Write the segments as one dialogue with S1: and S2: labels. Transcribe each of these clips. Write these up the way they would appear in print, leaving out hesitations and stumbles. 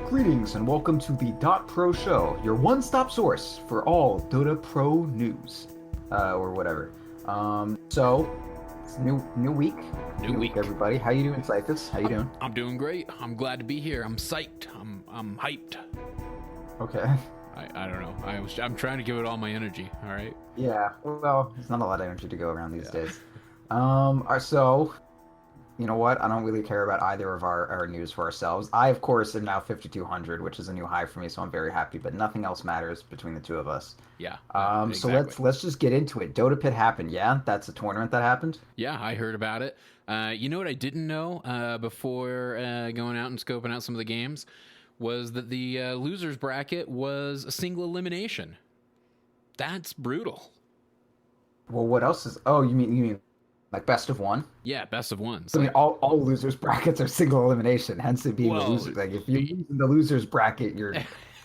S1: Greetings and welcome to the DotPro show, your one-stop source for all Dota Pro news, or whatever. So it's new week,
S2: New week.
S1: everybody. How you doing, Cyphus? How you doing?
S2: I'm doing great. I'm glad to be here. I'm psyched. I'm hyped.
S1: Okay.
S2: I don't know. I'm trying to give it all my energy. All right.
S1: Yeah. Well, there's not a lot of energy to go around these
S2: Yeah.
S1: days. So you know what? I don't really care about either of our news for ourselves. I, of course, am now 5,200, which is a new high for me, so I'm very happy. But nothing else matters between the two of us.
S2: Yeah.
S1: So
S2: Exactly.
S1: let's just get into it. Dota Pit happened. Yeah, that's a tournament that happened.
S2: Yeah, I heard about it. You know what I didn't know before going out and scoping out some of the games was that the losers bracket was a single elimination. That's brutal.
S1: Well, what else is? Oh, you mean like best of one?
S2: Yeah, best of ones.
S1: I mean,
S2: Like,
S1: all losers brackets are single elimination. Hence it being a
S2: well,
S1: loser. Like if you lose in the losers bracket, you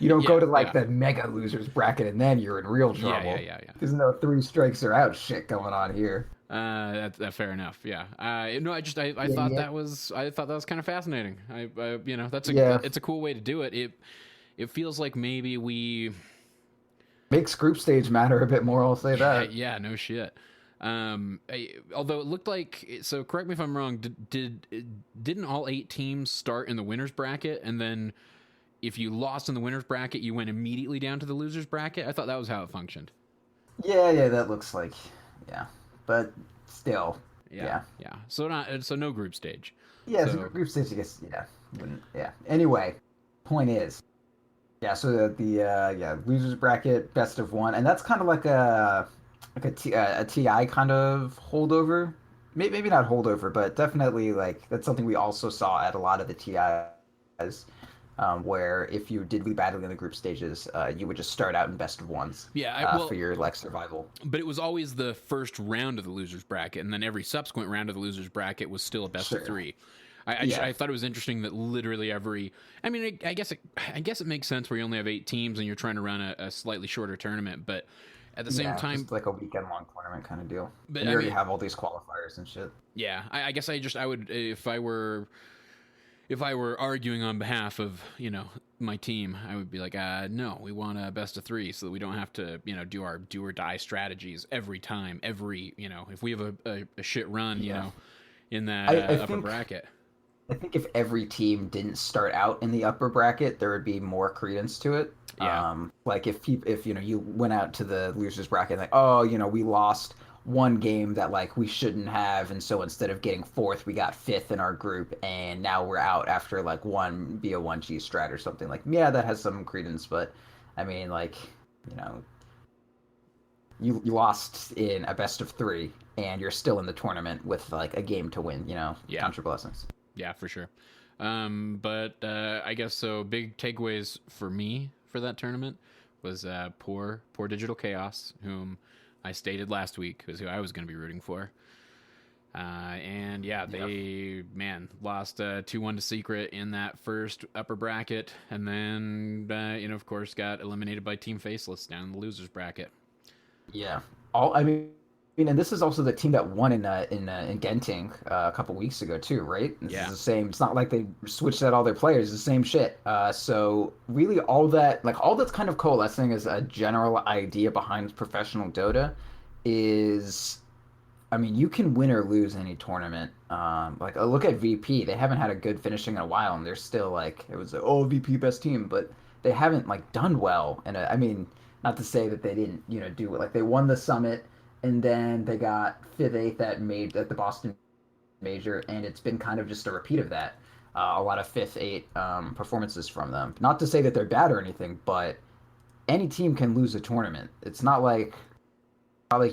S1: don't go
S2: yeah,
S1: to like
S2: yeah,
S1: the mega losers bracket, and then you're in real
S2: yeah, yeah,
S1: trouble.
S2: yeah, yeah.
S1: There's no three strikes are out shit going on here.
S2: That's fair enough. Yeah. No, I
S1: Yeah,
S2: thought
S1: yeah,
S2: that was kind of fascinating. That's
S1: yeah.
S2: it's a cool way to do it. It feels like maybe we,
S1: Makes group stage matter a bit more. I'll say
S2: yeah,
S1: that.
S2: yeah, no shit. Although it looked like, so correct me if I'm wrong. Didn't all 8 teams start in the winners bracket, and then if you lost in the winners bracket, you went immediately down to the losers bracket? I thought that was how it functioned.
S1: Yeah, that looks like, yeah, but still,
S2: Yeah,
S1: yeah.
S2: yeah. So no group stage.
S1: Yeah, it's a
S2: So
S1: group stage, I guess. Yeah, wouldn't. Yeah. Anyway, point is, yeah. So the losers bracket, best of one, and that's kind of like a TI kind of holdover. Maybe not holdover, but definitely like that's something we also saw at a lot of the TIs, where if you did badly in the group stages, you would just start out in best of ones,
S2: yeah,
S1: for your like survival.
S2: but it was always the first round of the losers bracket, and then every subsequent round of the losers bracket was still a best of
S1: Sure.
S2: three.
S1: Yeah.
S2: I thought it was interesting that literally every. I mean, I guess it makes sense where you only have 8 teams and you're trying to run a slightly shorter tournament, but at the same
S1: Yeah,
S2: time,
S1: just like a weekend long tournament kind of deal.
S2: but
S1: And you
S2: I
S1: already
S2: mean,
S1: have all these qualifiers and shit.
S2: yeah, I guess I would if I were arguing on behalf of my team, I would be like, no, we want a best of three so that we don't have to do our do or die strategies every time. If we have a shit run,
S1: Yeah.
S2: in that
S1: I
S2: upper
S1: think
S2: bracket.
S1: I think if every team didn't start out in the upper bracket, there would be more credence to it.
S2: Yeah,
S1: Like if you went out to the losers bracket like, oh, we lost one game that like we shouldn't have, and so instead of getting fourth, we got fifth in our group, and now we're out after like one via one G strat or something. Like, yeah, that has some credence, but I mean, like, you know, you lost in a best of three, and you're still in the tournament with like a game to win.
S2: yeah,
S1: Count your blessings.
S2: yeah, for sure. But I guess so. Big takeaways for me for that tournament was poor Digital Chaos, whom I stated last week was who I was going to be rooting for. And yeah, they lost 2-1 to Secret in that first upper bracket, and then of course got eliminated by Team Faceless down in the losers bracket.
S1: Yeah. And this is also the team that won in Genting a couple weeks ago too, right? This is
S2: Yeah,
S1: the same. It's not like they switched out all their players. It's the same shit. So really, all that's kind of coalescing as a general idea behind professional Dota is, I mean, you can win or lose any tournament. Like look at VP. They haven't had a good finishing in a while, and they're still like it was like, oh, VP best team, but they haven't like done well. And I mean, not to say that they didn't do it. Like they won the summit, and then they got fifth, eighth at the Boston Major, and it's been kind of just a repeat of that. A lot of fifth, eight performances from them. Not to say that they're bad or anything, but any team can lose a tournament. It's not like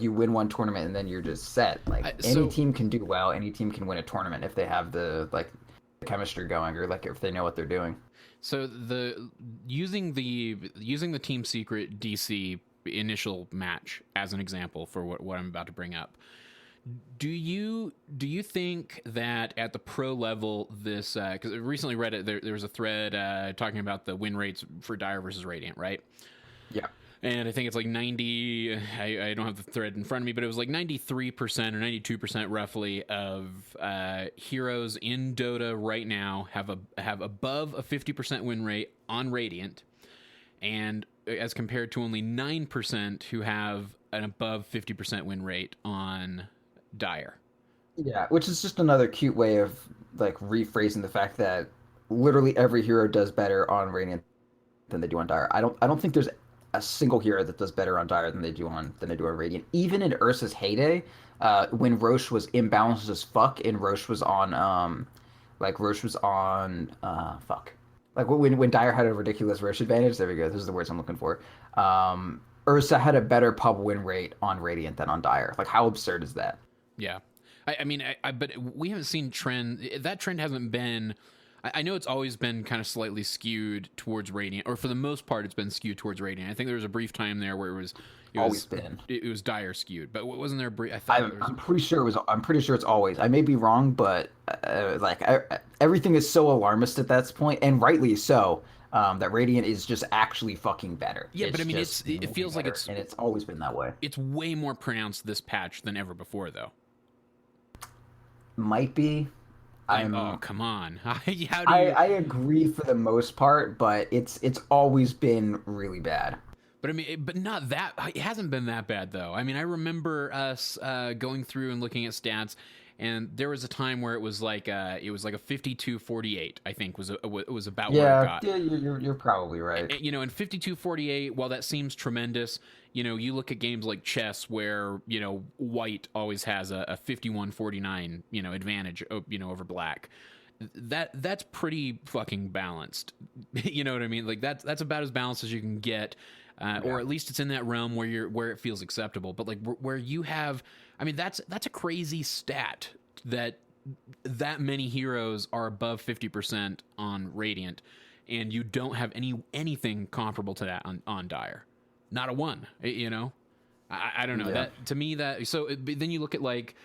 S1: you win one tournament and then you're just set. Like any team can do well. Any team can win a tournament if they have the chemistry going, or like if they know what they're doing.
S2: so using the Team Secret DC initial match as an example for what I'm about to bring up. Do you think that at the pro level this because I recently read it, there was a thread talking about the win rates for Dire versus Radiant, right?
S1: Yeah.
S2: And I think it's like 90. I don't have the thread in front of me, but it was like 93% or 92% roughly of heroes in Dota right now have above a 50% win rate on Radiant, and as compared to only 9% who have an above 50% win rate on Dire.
S1: Yeah, which is just another cute way of like rephrasing the fact that literally every hero does better on Radiant than they do on Dire. I don't think there's a single hero that does better on Dire than they do on Radiant. Even in Ursa's heyday, when Roche was imbalanced as fuck and Roche was on fuck. Like when Dire had a ridiculous Roche advantage, there we go. Those are the words I'm looking for. Ursa had a better pub win rate on Radiant than on Dire. Like how absurd is that?
S2: Yeah. I mean, but we haven't seen trend. That trend hasn't been. I know it's always been kind of slightly skewed towards Radiant, or for the most part, it's been skewed towards Radiant. I think there was a brief time there where
S1: Always been.
S2: it was Dire skewed, but wasn't there a brief? I thought
S1: I'm,
S2: there was.
S1: I'm pretty sure it was. I'm pretty sure it's always. I may be wrong, but everything is so alarmist at that point, and rightly so. That Radiant is just actually fucking better.
S2: Yeah, but
S1: It's
S2: I mean,
S1: just
S2: it
S1: way
S2: feels like
S1: better, and it's always been that way.
S2: it's way more pronounced this patch than ever before, though.
S1: Might be.
S2: Oh,
S1: I'm.
S2: come on. How do
S1: I
S2: you?
S1: I agree for the most part, but it's always been really bad.
S2: But I mean, but not that. It hasn't been that bad though. I mean, I remember us going through and looking at stats, and there was a time where it was like a 52-48. I think was about where it
S1: Yeah,
S2: got.
S1: yeah, you're probably right.
S2: You know, in 52-48, while that seems tremendous, you know, you look at games like chess where, you know, white always has a 51-49, you know, advantage, you know, over black. That's pretty fucking balanced. You know what I mean? Like that's about as balanced as you can get. Or
S1: Yeah.
S2: at least it's in that realm where it feels acceptable. But like where you have, I mean, that's a crazy stat that many heroes are above 50% on Radiant, and you don't have anything comparable to that on Dire. Not a one, you know. I don't know
S1: Yeah.
S2: that to me that so then you look at like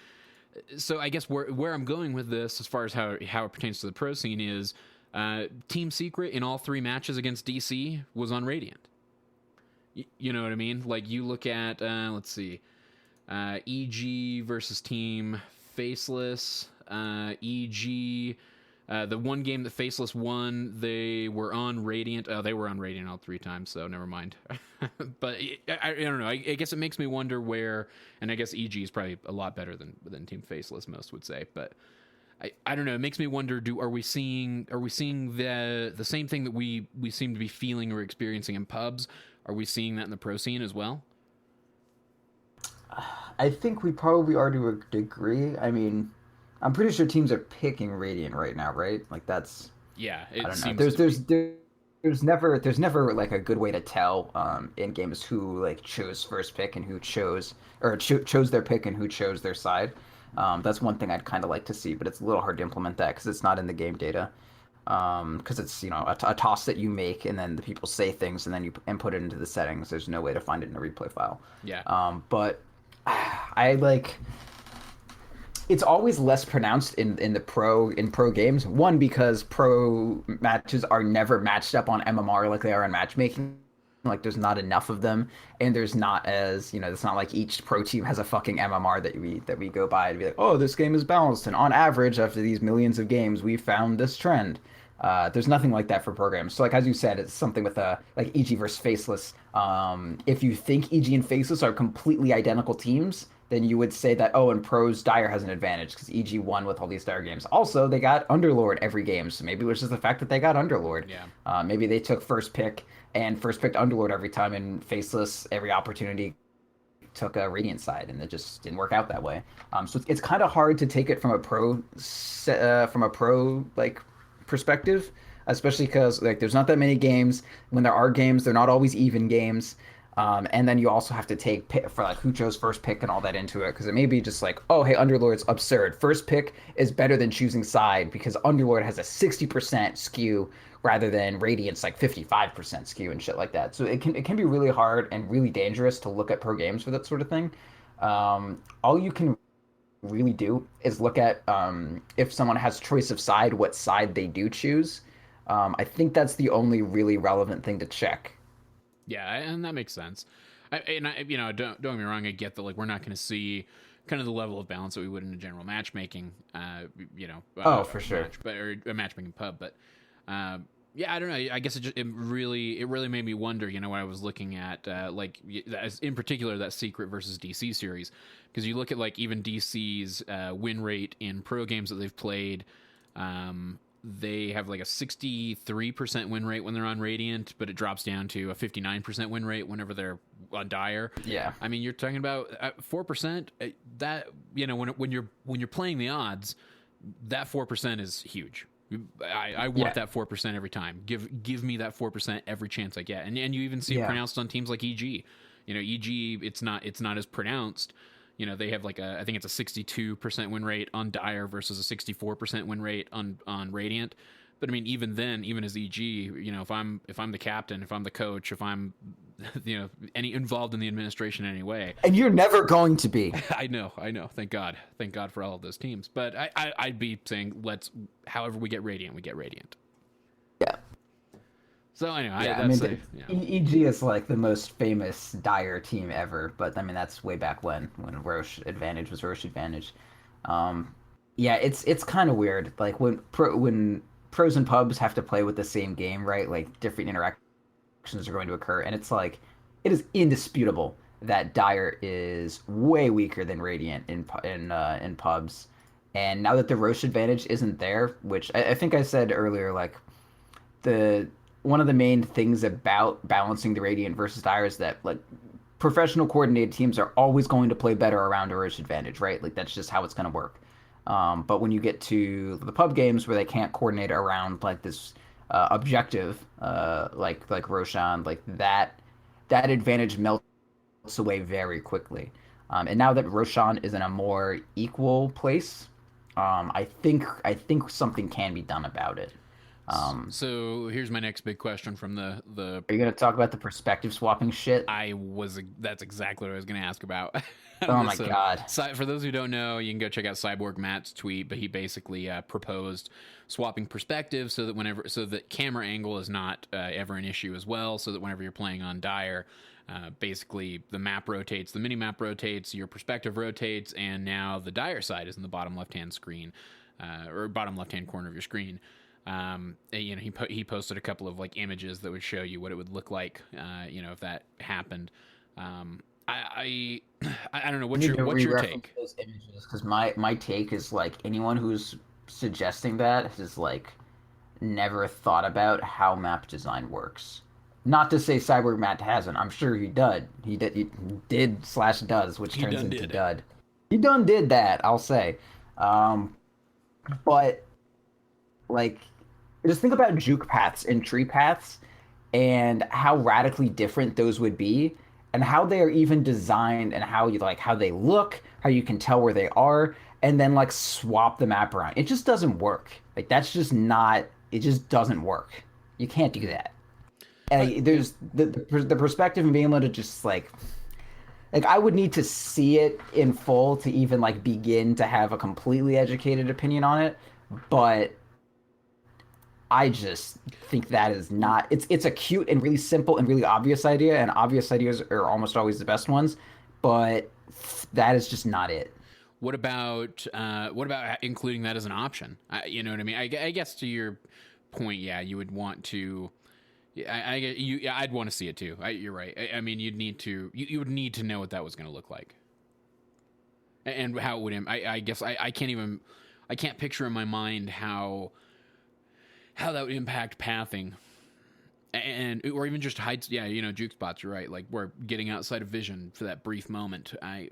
S2: so I guess where I'm going with this as far as how it pertains to the pro scene is Team Secret in all three matches against DC was on Radiant. You know what I mean? Like you look at let's see, EG versus Team Faceless. EG, the one game that Faceless won, they were on Radiant. They were on Radiant all three times, so never mind. But I don't know. I guess it makes me wonder where, and I guess EG is probably a lot better than Team Faceless, most would say. But I don't know. It makes me wonder. Are we seeing the same thing that we seem to be feeling or experiencing in pubs? Are we seeing that in the pro scene as well?
S1: I think we probably are to a degree. I mean, I'm pretty sure teams are picking Radiant right now, right? Like that's
S2: Yeah,
S1: I
S2: it
S1: don't know.
S2: seems to be.
S1: There's never like a good way to tell in games who like chose first pick and who chose chose their pick and who chose their side. That's one thing I'd kind of like to see, but it's a little hard to implement that because it's not in the game data. Because it's a toss that you make and then the people say things and then you input it into the settings. There's no way to find it in a replay file.
S2: Yeah,
S1: But I like it's always less pronounced in pro games. One because pro matches are never matched up on MMR like they are in matchmaking. Like there's not enough of them, and there's not as it's not like each pro team has a fucking MMR that we go by and be like, oh, this game is balanced, and on average, after these millions of games, we found this trend. There's nothing like that for programs. So like as you said, it's something with like EG versus Faceless. If you think EG and Faceless are completely identical teams, then you would say that, oh, in pros, Dire has an advantage because EG won with all these Dire games. Also, they got Underlord every game, so maybe it was just the fact that they got Underlord.
S2: yeah.
S1: Maybe they took first pick and first picked Underlord every time, and Faceless every opportunity took a Radiant side, and it just didn't work out that way. So it's kind of hard to take it from a pro like perspective, especially because like there's not that many games. When there are games, they're not always even games. And then you also have to take pick for like who chose first pick and all that into it because it may be just like, oh, hey, Underlord's absurd. First pick is better than choosing side because Underlord has a 60% skew rather than Radiant's like 55% skew and shit like that. So it can be really hard and really dangerous to look at pro games for that sort of thing. All you can really do is look at if someone has choice of side, what side they do choose. I think that's the only really relevant thing to check.
S2: Yeah, and that makes sense. Don't get me wrong. I get that, like, we're not going to see kind of the level of balance that we would in a general matchmaking,
S1: Oh, for sure.
S2: match, but or a matchmaking pub. But yeah, I don't know. I guess it really made me wonder. When I was looking at in particular that Secret versus DC series, because you look at like even DC's win rate in pro games that they've played. They have like a 63% win rate when they're on Radiant, but it drops down to a 59% win rate whenever they're on Dire.
S1: Yeah.
S2: I mean, you're talking about 4%. That when you're playing the odds, that 4% is huge. I want that 4% every time. Give me that 4% every chance I get. And you even see it pronounced on teams like EG. EG, it's not as pronounced. They have like I think it's a 62% win rate on Dire versus a 64% win rate on Radiant. But I mean, even then, even as EG, if I'm the captain, if I'm the coach, if I'm any involved in the administration in any way,
S1: and you're never going to be.
S2: I know. Thank God for all of those teams. But I'd be saying, however we get Radiant, we get Radiant.
S1: Yeah.
S2: So anyway,
S1: EG is like the most famous Dire team ever, but I mean that's way back when Roche Advantage was Roche Advantage. Yeah, it's kind of weird. Like when pros and pubs have to play with the same game, right? Like different interactions are going to occur, and it's like it is indisputable that Dire is way weaker than Radiant in pubs. And now that the Roche Advantage isn't there, which I think I said earlier, like one of the main things about balancing the Radiant versus Dire is that like professional coordinated teams are always going to play better around a Roche advantage, right? Like that's just how it's going to work. But when you get to the pub games where they can't coordinate around like this objective, like Roshan, like that advantage melts away very quickly. And now that Roshan is in a more equal place, I think something can be done about it.
S2: So here's my next big question from the.
S1: Are you gonna talk about the perspective swapping shit?
S2: That's exactly what I was gonna ask about.
S1: Oh my god!
S2: For those who don't know, you can go check out Cyborg Matt's tweet, but he basically proposed swapping perspective so that camera angle is not ever an issue as well. So that whenever you're playing on Dire, basically the map rotates, the mini map rotates, your perspective rotates, and now the Dire side is in the bottom left hand screen, or bottom left hand corner of your screen. He posted a couple of like images that would show you what it would look like, if that happened. I don't know what's your take?
S1: Those images, because my take is like anyone who's suggesting that has like never thought about how map design works. Not to say Cyborg Matt hasn't. I'm sure he did. He did/does, which turns into dud. He done did that. I'll say, but like just think about juke paths and tree paths and how radically different those would be and how they are even designed and how they look, how you can tell where they are, and then like swap the map around. It just doesn't work. Like that's just not, it just doesn't work. You can't do that. And there's the perspective and being able to just like I would need to see it in full to even like begin to have a completely educated opinion on it. But I just think that is not. It's a cute and really simple and really obvious idea, and obvious ideas are almost always the best ones. But that is just not it.
S2: What about including that as an option? You know what I mean? I guess to your point, yeah, you would want to. I'd want to see it too. You're right. I mean, you would need to know what that was going to look like, and how it would. I guess I can't picture in my mind how that would impact pathing, or even just heights. Yeah, juke spots. You're right. Like we're getting outside of vision for that brief moment. I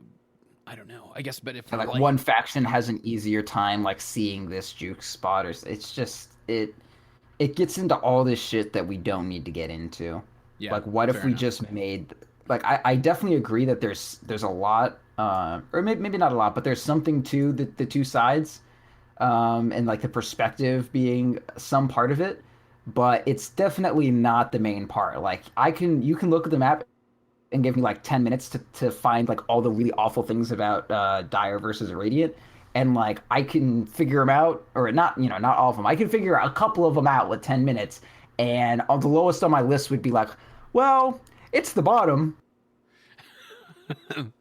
S2: don't know. I guess, but if
S1: like one faction has an easier time like seeing this juke spot, or it's just it gets into all this shit that we don't need to get into. Yeah, like what if we just made like I definitely agree that there's a lot or maybe not a lot, but there's something to the two sides. And like the perspective being some part of it, but it's definitely not the main part. Like you can look at the map and give me like 10 minutes to find like all the really awful things about Dire versus Radiant, and like I can figure them out, or not all of them. I can figure a couple of them out with 10 minutes, and on the lowest on my list would be like, well, It's the bottom.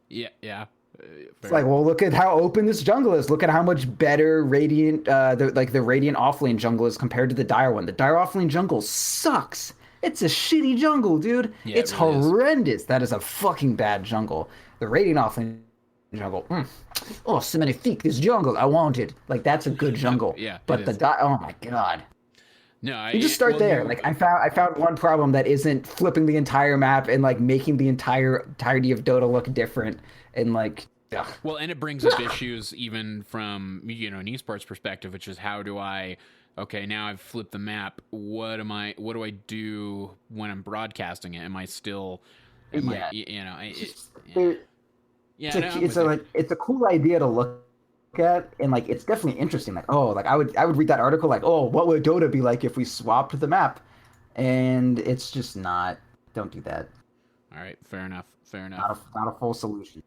S2: Yeah, yeah.
S1: It's like,
S2: Fair.
S1: well, look at how open this jungle is. Look at how much better Radiant, the Radiant offlane jungle is compared to the Dire one. The Dire offlane jungle sucks. It's a shitty jungle, dude.
S2: Yeah, it
S1: It's
S2: really is.
S1: horrendous. That is a fucking bad jungle. The Radiant offlane jungle. Oh, so magnifique. This jungle, I want it. Like that's a good jungle.
S2: Yeah, it
S1: But the
S2: is.
S1: Dire, oh my God.
S2: No,
S1: You just start
S2: well,
S1: there.
S2: you
S1: Like I found one problem that isn't flipping the entire map and like making the entirety of Dota look different and like ugh.
S2: well, and it brings up issues even from an esports perspective, which is how do I? Okay, now I've flipped the map. What do I do when I'm broadcasting it? Am I still? Am I?
S1: Yeah.
S2: Yeah. Yeah, no, I'm with you.
S1: It's a cool idea to look at and like it's definitely interesting. Like, oh, like I would read that article like, oh, what would Dota be like if we swapped the map? And it's just not. Don't do that.
S2: All right, fair enough. Fair enough.
S1: Not a full solution.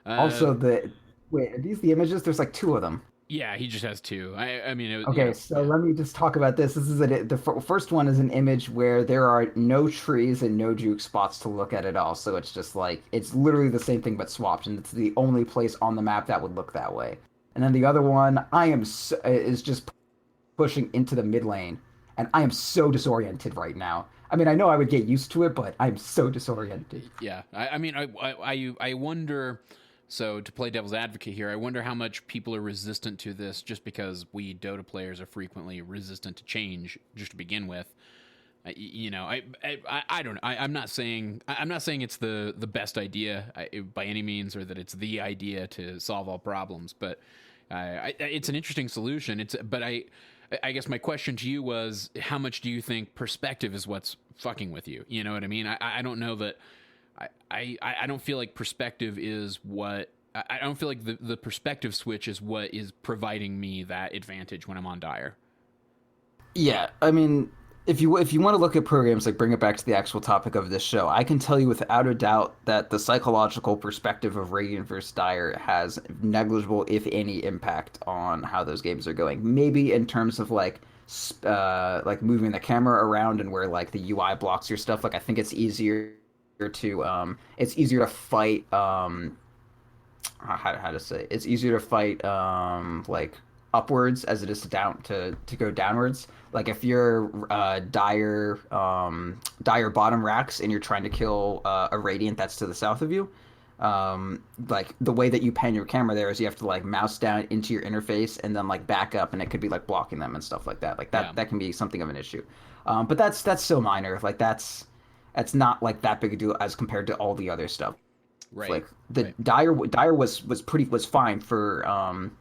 S2: Uh,
S1: Also, the wait, are these the images? There's like two of them.
S2: yeah, he just has two. I mean,
S1: Okay, so
S2: yeah.
S1: let me just talk about this. This is first one is an image where there are no trees and no juke spots to look at all. So it's just like it's literally the same thing but swapped, and it's the only place on the map that would look that way. And then the other one, is just pushing into the mid lane, and I am so disoriented right now. I mean, I know I would get used to it, but I'm so disoriented.
S2: Yeah, I mean, I wonder. So to play devil's advocate here, I wonder how much people are resistant to this, just because we Dota players are frequently resistant to change, just to begin with. I don't know. I'm not saying it's the best idea by any means, or that it's the idea to solve all problems. But it's an interesting solution. I guess my question to you was, how much do you think perspective is what's fucking with you? You know what I mean? I don't know that. I don't feel like perspective is what. I don't feel like the perspective switch is what is providing me that advantage when I'm on Dire.
S1: Yeah, I mean, if you want to look at programs, like bring it back to the actual topic of this show, I can tell you without a doubt that the psychological perspective of Radiant versus Dire has negligible, if any, impact on how those games are going. Maybe in terms of like moving the camera around and where like the UI blocks your stuff. Like I think it's easier to fight how to say it's easier to fight like upwards as it is to go downwards. Like if you're dire bottom racks and you're trying to kill a radiant that's to the south of you, like the way that you pan your camera there is you have to like mouse down into your interface and then like back up, and it could be like blocking them and stuff like that. Like
S2: Yeah.
S1: that can be something of an issue. But that's so minor. Like that's not like that big a deal as compared to all the other stuff.
S2: Right.
S1: Like the
S2: Right.
S1: Dire was fine for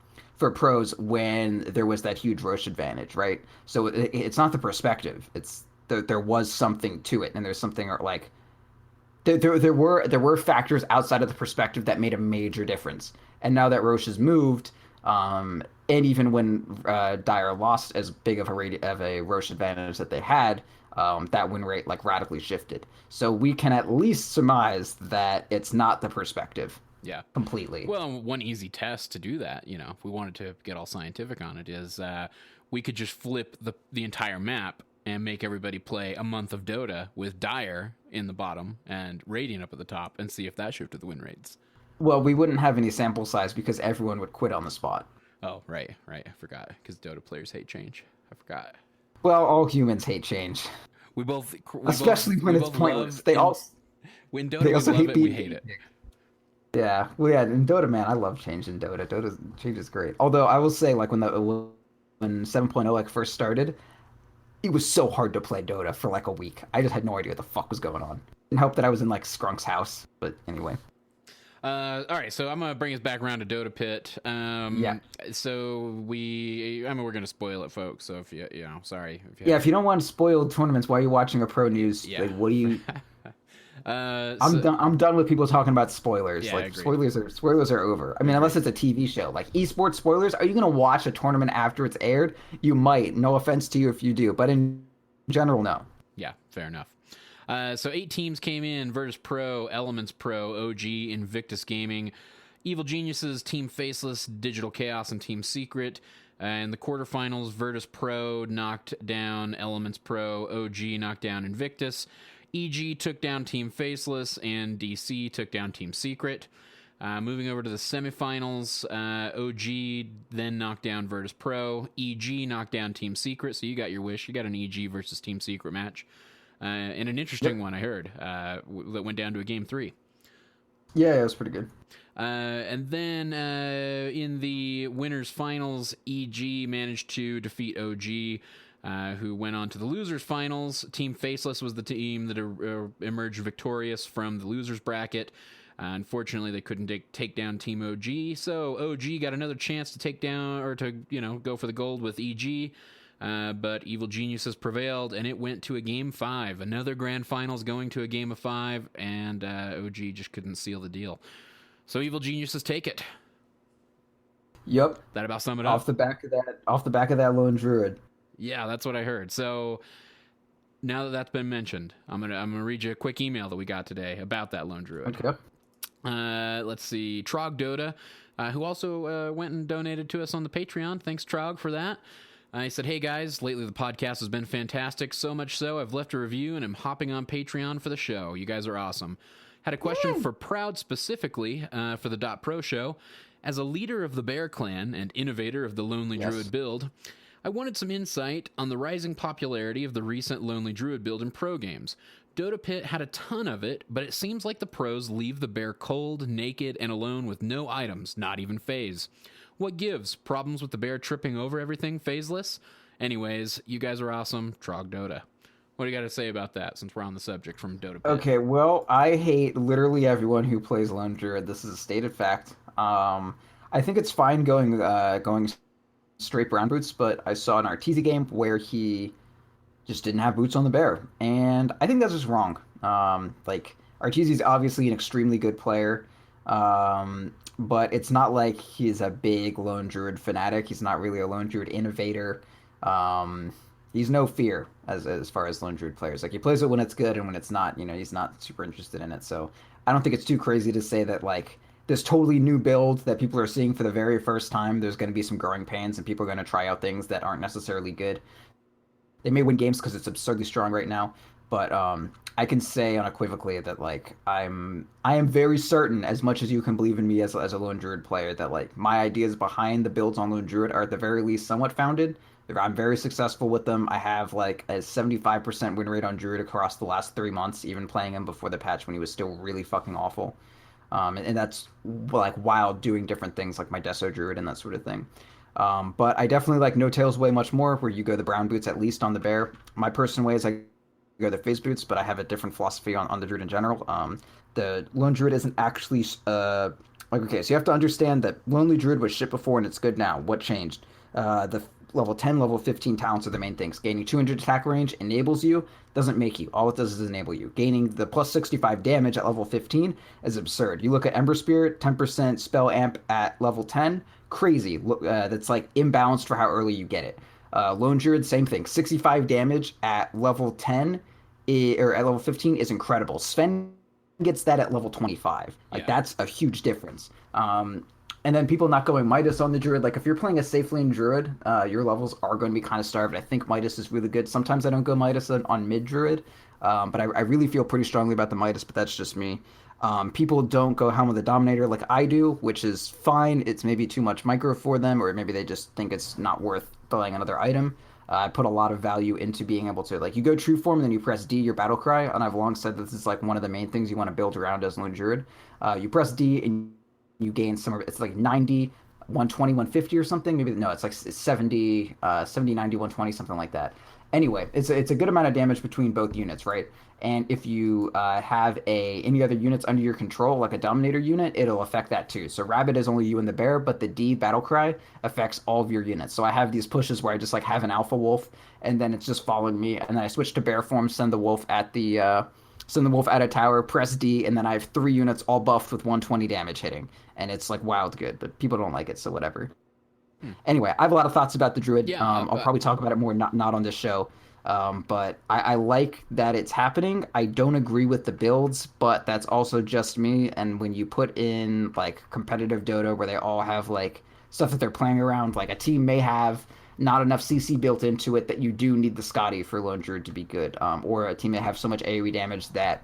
S1: pros when there was that huge Roche advantage, right? So it's not the perspective. It's there was something to it, and there's something like there were factors outside of the perspective that made a major difference. And now that Roche has moved, and even when Dire lost as big of a Roche advantage that they had, that win rate like radically shifted. So we can at least surmise that it's not the perspective
S2: Yeah.
S1: completely.
S2: Well, one easy test to do that, if we wanted to get all scientific on it, is we could just flip the entire map and make everybody play a month of Dota with Dire in the bottom and Radiant up at the top, and see if that shifted the win rates.
S1: Well, we wouldn't have any sample size because everyone would quit on the spot.
S2: Oh, right, right. I forgot, because Dota players hate change. I forgot.
S1: Well, all humans hate change, especially when
S2: we
S1: it's
S2: both
S1: pointless.
S2: love and when Dota
S1: They
S2: we
S1: also
S2: love
S1: hate
S2: it, we
S1: being
S2: hate it.
S1: yeah. Well, yeah. In Dota, man, I love change in Dota. Change is great. Although I will say, like when 7.0 like first started, it was so hard to play Dota for like a week. I just had no idea what the fuck was going on. And hope that I was in like Skrunk's house. But anyway,
S2: All right, so I'm gonna bring us back around to Dota Pit.
S1: yeah,
S2: We're gonna spoil it, folks. So if sorry. If you
S1: yeah. If you don't want spoiled tournaments while you're watching a pro news,
S2: yeah.
S1: like, what do you?
S2: So,
S1: I'm done with people talking about spoilers.
S2: Yeah,
S1: Like
S2: agreed.
S1: spoilers are over. I mean, unless it's a TV show, like esports spoilers. Are you gonna watch a tournament after it's aired? You might. No offense to you if you do, but in general, no.
S2: Yeah, fair enough. So 8 teams came in: Virtus Pro, Elements Pro, OG, Invictus Gaming, Evil Geniuses, Team Faceless, Digital Chaos, and Team Secret. In the quarterfinals, Virtus Pro knocked down Elements Pro, OG knocked down Invictus. EG took down Team Faceless, and DC took down Team Secret. Moving over to the semifinals, OG then knocked down Virtus Pro. EG knocked down Team Secret, so you got your wish. You got an EG versus Team Secret match. And an interesting one, I heard, that went down to a game 3.
S1: Yeah, it was pretty good.
S2: And then in the winners finals, EG managed to defeat OG, who went on to the losers finals. Team Faceless was the team that emerged victorious from the losers bracket. Unfortunately, they couldn't take down Team OG, so OG got another chance to take down, or to, go for the gold with EG. But Evil Geniuses prevailed, and it went to a game 5. Another grand finals going to a game of 5, and OG just couldn't seal the deal. So Evil Geniuses take it.
S1: Yep.
S2: That about sum it up.
S1: Off the back of that lone druid.
S2: Yeah, that's what I heard. So now that that's been mentioned, I'm gonna read you a quick email that we got today about that lone druid.
S1: Okay.
S2: Let's see, Trog Dota, who also went and donated to us on the Patreon. Thanks, Trog, for that. He said, "Hey guys, lately the podcast has been fantastic, so much so I've left a review and am hopping on Patreon for the show. You guys are awesome. Had a question for Proud specifically for the DotPro show. As a leader of the Bear Clan and innovator of the Lonely Druid build, I wanted some insight on the rising popularity of the recent Lonely Druid build in pro games. Dota Pit had a ton of it, but it seems like the pros leave the bear cold, naked, and alone with no items, not even phase. What gives? Problems with the bear tripping over everything phaseless? Anyways, you guys are awesome. Trog Dota." What do you got to say about that, since we're on the subject from Dota Pit?
S1: Okay, well, I hate literally everyone who plays Lone Druid. This is a stated fact. I think it's fine going straight brown boots, but I saw an Arteezy game where he just didn't have boots on the bear, and I think that's just wrong. Like, Arteezy's obviously an extremely good player, but it's not like he's a big Lone Druid fanatic. He's not really a Lone Druid innovator. He's no fear as far as Lone Druid players. Like, he plays it when it's good, and when it's not, he's not super interested in it. So I don't think it's too crazy to say that, like, this totally new build that people are seeing for the very first time, there's going to be some growing pains, and people are going to try out things that aren't necessarily good. They may win games because it's absurdly strong right now, but I can say unequivocally that, like, I am very certain, as much as you can believe in me as a Lone Druid player, that, like, my ideas behind the builds on Lone Druid are at the very least somewhat founded. I'm very successful with them. I have like a 75% win rate on Druid across the last 3 months, even playing him before the patch when he was still really fucking awful. And that's like while doing different things like my Deso Druid and that sort of thing. But I definitely like No Tails way much more, where you go the brown boots at least on the bear. My personal way is I go the phase boots, but I have a different philosophy on the Druid in general. The Lone Druid isn't actually like, okay, so you have to understand that Lonely Druid was shit before and it's good now. What changed? The level 10, level 15 talents are the main things. Gaining 200 attack range enables you, doesn't make you. All it does is enable you. Gaining the plus 65 damage at level 15 is absurd. You look at Ember Spirit, 10% spell amp at level 10, crazy. That's like imbalanced for how early you get it. Lone Druid, same thing. 65 damage at level 10 or at level 15 is incredible. Sven gets that at level 25. Like, that's a huge difference. And then people not going Midas on the Druid. Like, if you're playing a safe lane Druid, your levels are going to be kind of starved. I think Midas is really good. Sometimes I don't go Midas on mid Druid, but I really feel pretty strongly about the Midas, but that's just me. People don't go Helm of the Dominator like I do, which is fine. It's maybe too much micro for them, or maybe they just think it's not worth buying another item. I put a lot of value into being able to, like, you go True Form and then you press D, your Battle Cry, and I've long said this is like one of the main things you want to build around as Lone Druid. You press D and you gain some, it's like 90, 120, 150 or something. Maybe, no, it's like 70, 70, 90, 120, something like that. Anyway, it's a good amount of damage between both units, right? And if you have any other units under your control, like a Dominator unit, it'll affect that too. So Rabbit is only you and the Bear, but the D Battle Cry affects all of your units. So I have these pushes where I just like have an Alpha Wolf, and then it's just following me, and then I switch to Bear form, send the Wolf at a tower, press D, and then I have 3 units all buffed with 120 damage hitting. And it's like wild good, but people don't like it, so whatever. Anyway, I have a lot of thoughts about the Druid.
S2: Yeah,
S1: I'll probably talk about it more, not on this show. But I like that it's happening. I don't agree with the builds, but that's also just me. And when you put in like competitive Dota where they all have like stuff that they're playing around, like a team may have not enough CC built into it that you do need the Scotty for Lone Druid to be good, or a team that have so much AoE damage that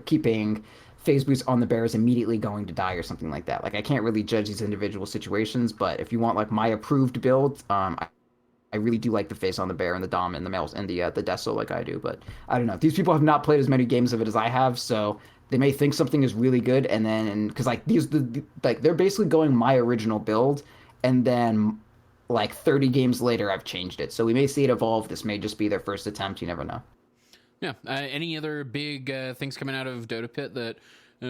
S1: keeping phase boost on the bear is immediately going to die or something like that. Like I can't really judge these individual situations, but if you want like my approved build, I really do like the face on the bear and the dom and the males and the deso like I do. But I don't know. These people have not played as many games of it as I have, so they may think something is really good, and then because like like they're basically going my original build, and then like 30 games later I've changed it. So we may see it evolve. This may just be their first attempt. You never know.
S2: Yeah. Any other big things coming out of Dota Pit that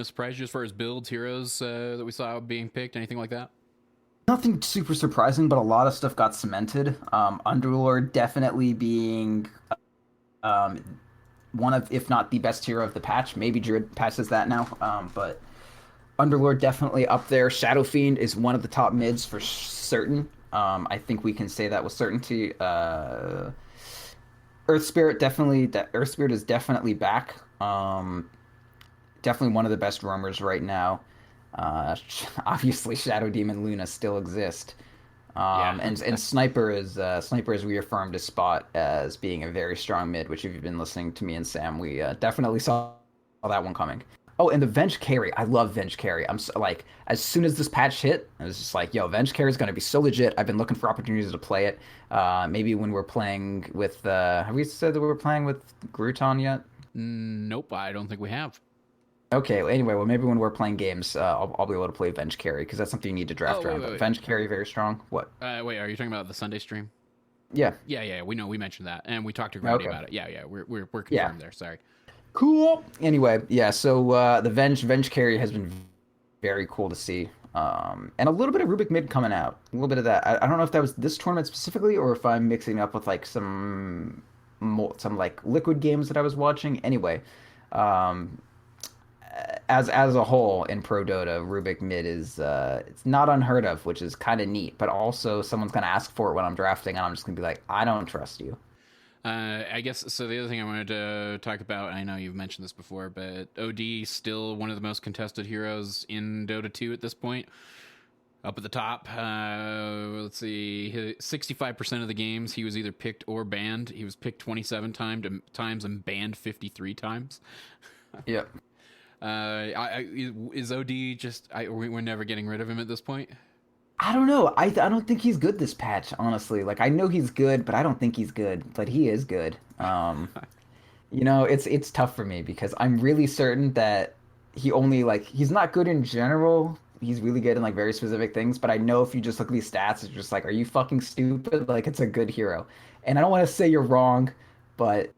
S2: surprised you as far as builds, heroes that we saw being picked, anything like that?
S1: Nothing super surprising, but a lot of stuff got cemented. Underlord definitely being um, one of, if not the best hero of the patch. Maybe Druid passes that now, but Underlord definitely up there. Shadow Fiend is one of the top mids for certain. I think we can say that with certainty. Earth Spirit definitely. Earth Spirit is definitely back. Definitely one of the best roamers right now. Obviously, Shadow Demon Luna still exist.
S2: Yeah.
S1: And Sniper has reaffirmed his spot as being a very strong mid, which if you've been listening to me and Sam, we definitely saw that one coming. Oh, and the Venge carry. I love Venge carry. I'm so, like, as soon as this patch hit, I was just like, yo, Venge carry is going to be so legit. I've been looking for opportunities to play it. Maybe when we're playing with, have we said that we're playing with Gruton yet?
S2: Nope, I don't think we have.
S1: Okay, well, anyway, well, maybe when we're playing games, I'll be able to play Venge carry because that's something you need to
S2: Oh,
S1: draft
S2: wait,
S1: around.
S2: wait,
S1: But
S2: wait.
S1: Venge carry, very strong. What?
S2: Wait, are you talking about the Sunday stream?
S1: Yeah.
S2: Yeah, yeah, we know. We mentioned that, and we talked to Grody
S1: Okay.
S2: about it. Yeah, yeah, we're
S1: Yeah.
S2: confirmed there. Sorry.
S1: Cool. Anyway, yeah. So the Venge carry has been very cool to see, and a little bit of Rubik mid coming out. A little bit of that. I don't know if that was this tournament specifically, or if I'm mixing up with like some like liquid games that I was watching. Anyway, um, as a whole in Pro Dota, Rubik mid is it's not unheard of, which is kind of neat. But also, someone's gonna ask for it when I'm drafting, and I'm just gonna be like, I don't trust you.
S2: I guess so. The other thing I wanted to talk about, I know you've mentioned this before, but OD still one of the most contested heroes in Dota 2 at this point. Up at the top, let's see, 65% of the games he was either picked or banned. He was picked 27 times and banned 53 times.
S1: Yep.
S2: Is OD just? We're never getting rid of him at this point.
S1: I don't know. I don't think he's good this patch, honestly. Like I know he's good, but I don't think he's good. But he is good. It's tough for me because I'm really certain that he only like he's not good in general. He's really good in like very specific things, but I know if you just look at these stats, it's just like, are you fucking stupid? Like it's a good hero. And I don't want to say you're wrong, but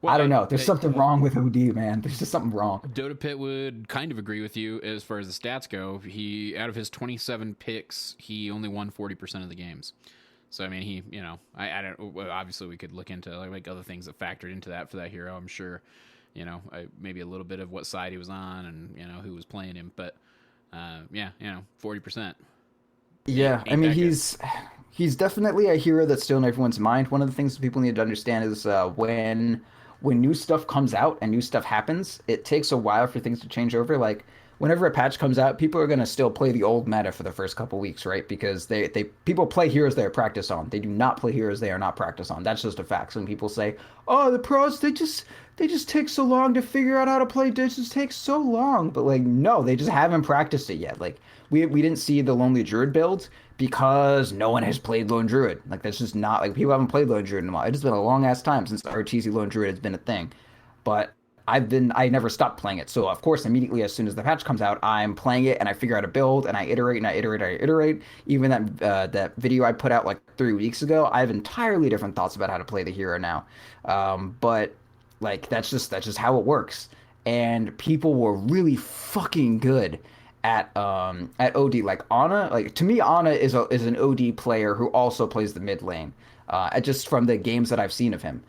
S2: Well,
S1: I don't know. There's something wrong with OD, man. There's just something wrong.
S2: Dota Pit would kind of agree with you as far as the stats go. He out of his 27 picks, he only won 40% of the games. So I mean, I don't. Well, obviously, we could look into like other things that factored into that for that hero. I'm sure, maybe a little bit of what side he was on and who was playing him. But yeah, 40%.
S1: Yeah, I
S2: Ain't
S1: mean
S2: that good.
S1: he's definitely a hero that's still in everyone's mind. One of the things that people need to understand is when new stuff comes out and new stuff happens, it takes a while for things to change over. Like whenever a patch comes out, people are gonna still play the old meta for the first couple weeks, right? Because they people play heroes they are practice on. They do not play heroes they are not practice on. That's just a fact. So when people say, "Oh, the pros they just take so long to figure out how to play. This just takes so long." But like, no, they just haven't practiced it yet. Like we didn't see the Lonely Druid build because no one has played Lone Druid. Like that's just not like people haven't played Lone Druid in a while. It's been a long ass time since RTZ Lone Druid has been a thing. But I never stopped playing it. So of course, immediately as soon as the patch comes out, I'm playing it and I figure out a build and I iterate and I iterate and I iterate. Even that video I put out like 3 weeks ago, I have entirely different thoughts about how to play the hero now. But like that's just how it works. And people were really fucking good at OD. Like Ana, like to me, Ana is an OD player who also plays the mid lane. Just from the games that I've seen of him.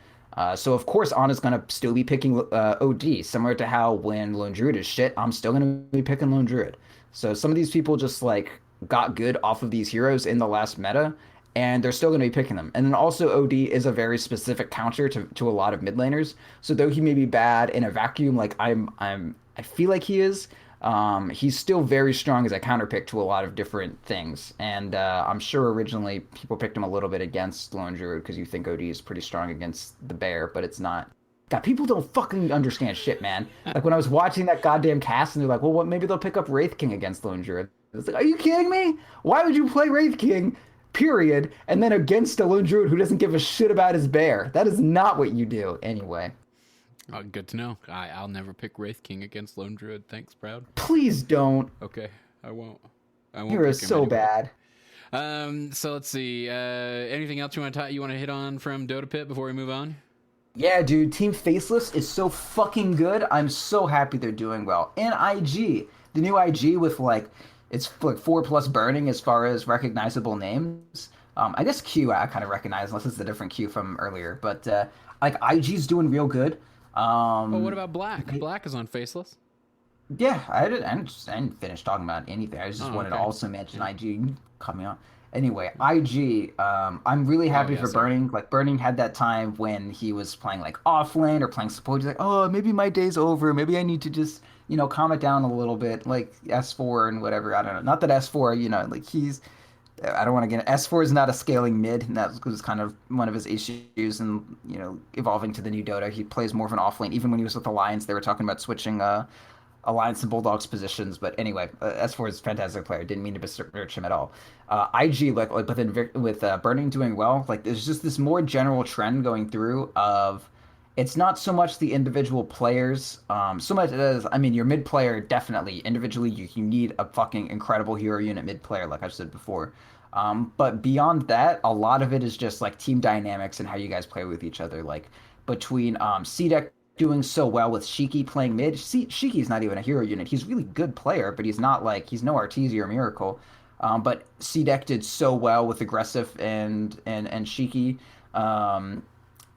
S1: So of course Ana's gonna still be picking OD, similar to how when Lone Druid is shit, I'm still gonna be picking Lone Druid. So some of these people just like got good off of these heroes in the last meta, and they're still gonna be picking them. And then also OD is a very specific counter to a lot of mid laners. So though he may be bad in a vacuum, like I feel like he is. He's still very strong as a counterpick to a lot of different things. And I'm sure originally people picked him a little bit against Lone Druid because you think OD is pretty strong against the bear, but it's not. God, people don't fucking understand shit, man. Like when I was watching that goddamn cast and they're like, well, what? Maybe they'll pick up Wraith King against Lone Druid. It's like, are you kidding me? Why would you play Wraith King, period, and then against a Lone Druid who doesn't give a shit about his bear? That is not what you do, anyway.
S2: Good to know. I'll never pick Wraith King against Lone Druid. Thanks, Proud.
S1: Please don't.
S2: Okay, I won't. I won't
S1: You're
S2: pick him
S1: so
S2: anyway.
S1: bad.
S2: So let's see. Anything else you want to hit on from Dota Pit before we move on?
S1: Yeah, dude, Team Faceless is so fucking good. I'm so happy they're doing well. And IG, the new IG with like it's like 4+ burning as far as recognizable names. I guess Q I kind of recognize unless it's a different Q from earlier, but like IG's doing real good.
S2: Oh, what about Black? Black is on Faceless.
S1: Yeah, I didn't finish talking about anything. I just
S2: Oh,
S1: wanted to
S2: okay.
S1: also mention IG coming out. Anyway, IG, I'm really
S2: Oh,
S1: happy
S2: yeah,
S1: for
S2: sorry.
S1: Burning. Like Burning had that time when he was playing like off lane or playing support. He's like, oh, maybe my day's over. Maybe I need to just, calm it down a little bit, like S4 and whatever. I don't know. Not that S4, like he's. I don't want to get S4 is not a scaling mid, and that was kind of one of his issues. And evolving to the new Dota, he plays more of an off lane. Even when he was with Alliance, they were talking about switching Alliance and Bulldogs positions. But anyway, S4 is a fantastic player. Didn't mean to besmirch him at all. IG like with Burning doing well, like there's just this more general trend going through of it's not so much the individual players, so much as I mean your mid player definitely individually you need a fucking incredible hero unit mid player like I've said before. But beyond that, a lot of it is just like team dynamics and how you guys play with each other. Like between C-Deck doing so well with Shiki playing mid. Shiki's not even a hero unit. He's a really good player, but he's not like he's no Arteezy or Miracle. But C-Deck did so well with aggressive and Shiki. Um,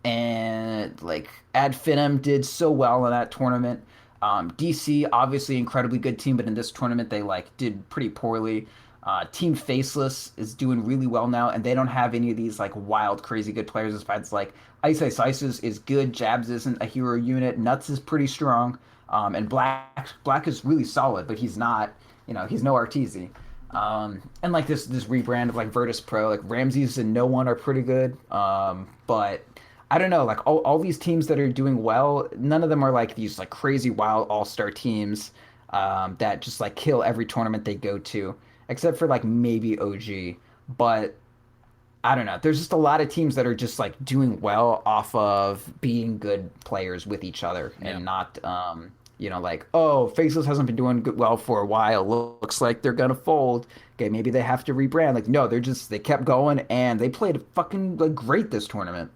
S1: and like Ad Finem did so well in that tournament. DC obviously incredibly good team, but in this tournament they like did pretty poorly. Team Faceless is doing really well now, and they don't have any of these like wild, crazy good players. Besides like Ice is good, Jabs isn't a hero unit, Nuts is pretty strong, and Black is really solid, but he's not, he's no Arteezy. And like this rebrand of like Virtus Pro, like Ramses and No One are pretty good. But I don't know, like all these teams that are doing well, none of them are like these like crazy wild all-star teams that just like kill every tournament they go to, except for like maybe OG. But I don't know. There's just a lot of teams that are just like doing well off of being good players with each other
S2: Yeah.
S1: and not, like, oh, Faceless hasn't been doing good, well for a while. Looks like they're gonna fold. Okay, maybe they have to rebrand. Like, no, they kept going and they played fucking like great this tournament.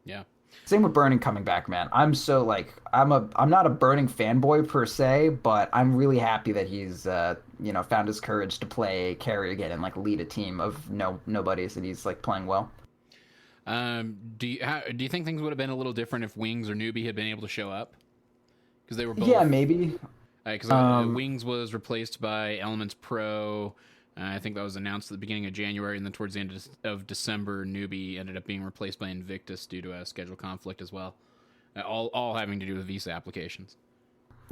S2: Yeah.
S1: Same with Burning coming back, man. I'm so like I'm not a Burning fanboy per se, but I'm really happy that he's found his courage to play carry again and like lead a team of nobodies and he's like playing well.
S2: Do you think things would have been a little different if Wings or Newbie had been able to show up? Because they were
S1: Yeah,
S2: both.
S1: maybe.
S2: Because
S1: Um
S2: Wings was replaced by Elements Pro. I think that was announced at the beginning of January, and then towards the end of December, Newbie ended up being replaced by Invictus due to a schedule conflict as well. All having to do with visa applications.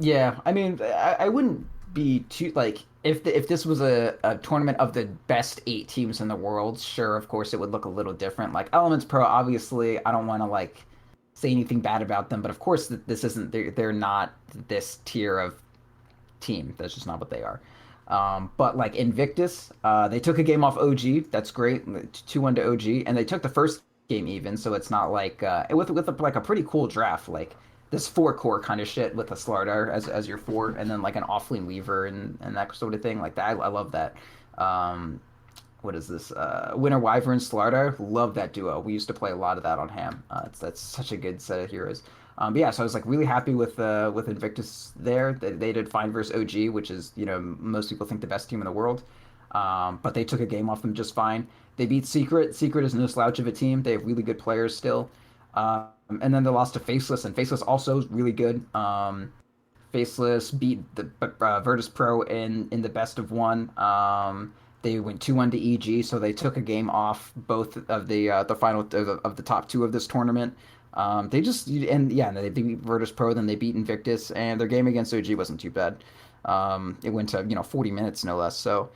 S1: yeah, I mean I wouldn't be too like if this was a tournament of the best 8 teams in the world, sure, of course it would look a little different. Like Elements Pro, obviously, I don't want to like say anything bad about them, but of course this isn't they're not this tier of team. That's just not what they are. But like Invictus, they took a game off OG. That's great. 2-1 to OG, and they took the first game even. So it's not like like a pretty cool draft. Like this 4 core kind of shit with a Slardar as your 4, and then like an offlane Weaver and that sort of thing. Like that, I love that. Um, what is this? Winter Wyvern Slardar. Love that duo. We used to play a lot of that on Ham. That's such a good set of heroes. But yeah, so I was like really happy with Invictus there. They did fine versus OG, which is most people think the best team in the world. But they took a game off them just fine. They beat Secret. Secret is no slouch of a team. They have really good players still. And then they lost to Faceless, and Faceless also is really good. Faceless beat the Virtus Pro in the best of one. They went 2-1 to EG, so they took a game off both of the final of the top 2 of this tournament. They just and yeah, they beat Virtus Pro, then they beat Invictus, and their game against OG wasn't too bad. It went to 40 minutes no less. So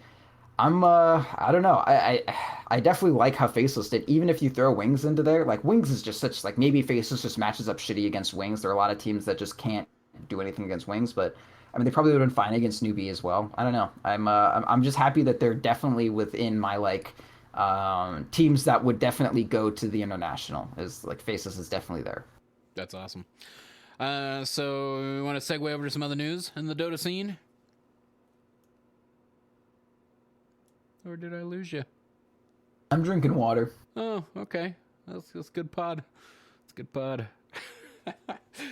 S1: I don't know. I definitely like how Faceless did. Even if you throw Wings into there, like Wings is just such like maybe Faceless just matches up shitty against Wings. There are a lot of teams that just can't do anything against Wings, but I mean they probably would have been fine against Newbie as well. I don't know. I'm just happy that they're definitely within my like teams that would definitely go to the international. Is like Faceless is definitely there.
S2: That's awesome. So we want to segue over to some other news in the Dota scene, or did I lose you?
S1: I'm drinking water.
S2: Oh, okay. That's good pod. It's good pod.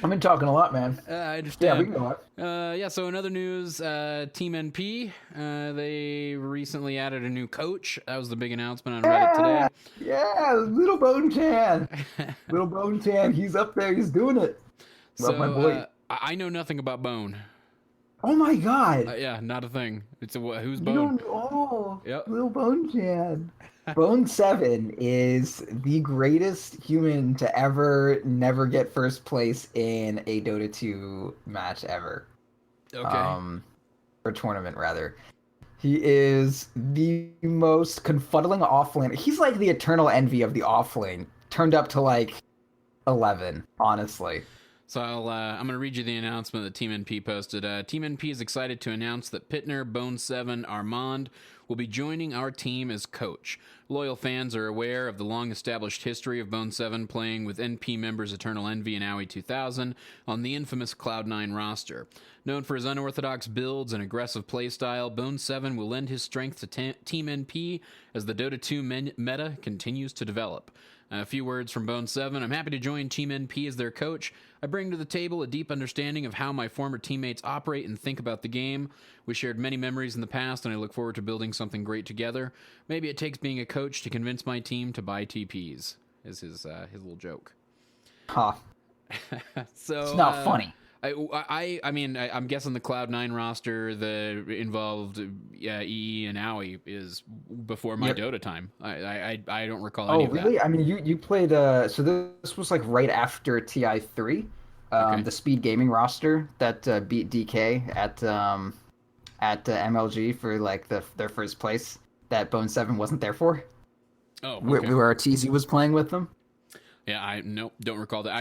S1: I've been talking a lot, man.
S2: I
S1: Yeah, we
S2: understand.
S1: can go
S2: Yeah, so in other news, Team NP, they recently added a new coach. That was the big announcement on Reddit
S1: Yeah,
S2: today.
S1: yeah, little Bone Tan. Little Bone Tan, he's up there, he's doing it. Love my
S2: So
S1: boy.
S2: I know nothing about Bone.
S1: Oh my God.
S2: Yeah, not a thing. It's who's
S1: You
S2: Bone?
S1: don't know.
S2: Yep.
S1: Little Bone Tan. Bone7 is the greatest human to ever never get first place in a Dota 2 match ever.
S2: Okay.
S1: Um, or tournament rather. He is the most confuddling offlane. He's like the eternal envy of the offlane, turned up to like 11, honestly.
S2: So I'm going to read you the announcement that Team NP posted. Team NP is excited to announce that Pittner, Bone7, Armand will be joining our team as coach. Loyal fans are aware of the long-established history of Bone7 playing with NP members Eternal Envy and Owie 2000 on the infamous Cloud9 roster. Known for his unorthodox builds and aggressive playstyle, Bone7 will lend his strength to Team NP as the Dota 2 meta continues to develop. A few words from Bone7. I'm happy to join Team NP as their coach. I bring to the table a deep understanding of how my former teammates operate and think about the game. We shared many memories in the past, and I look forward to building something great together. Maybe it takes being a coach to convince my team to buy TPs, is his little joke.
S1: Huh.
S2: So
S1: It's not funny.
S2: I'm guessing the Cloud9 roster that involved EE and Owie is before my
S1: Yep.
S2: Dota time. I don't recall any
S1: Oh,
S2: of that.
S1: really? I mean, you played so this was like right after TI3,
S2: Okay.
S1: the speed gaming roster that beat DK at MLG for like their first place that Bone7 wasn't there for.
S2: Oh,
S1: Where,
S2: okay.
S1: where TZ was playing with them.
S2: Yeah, I nope, don't recall that.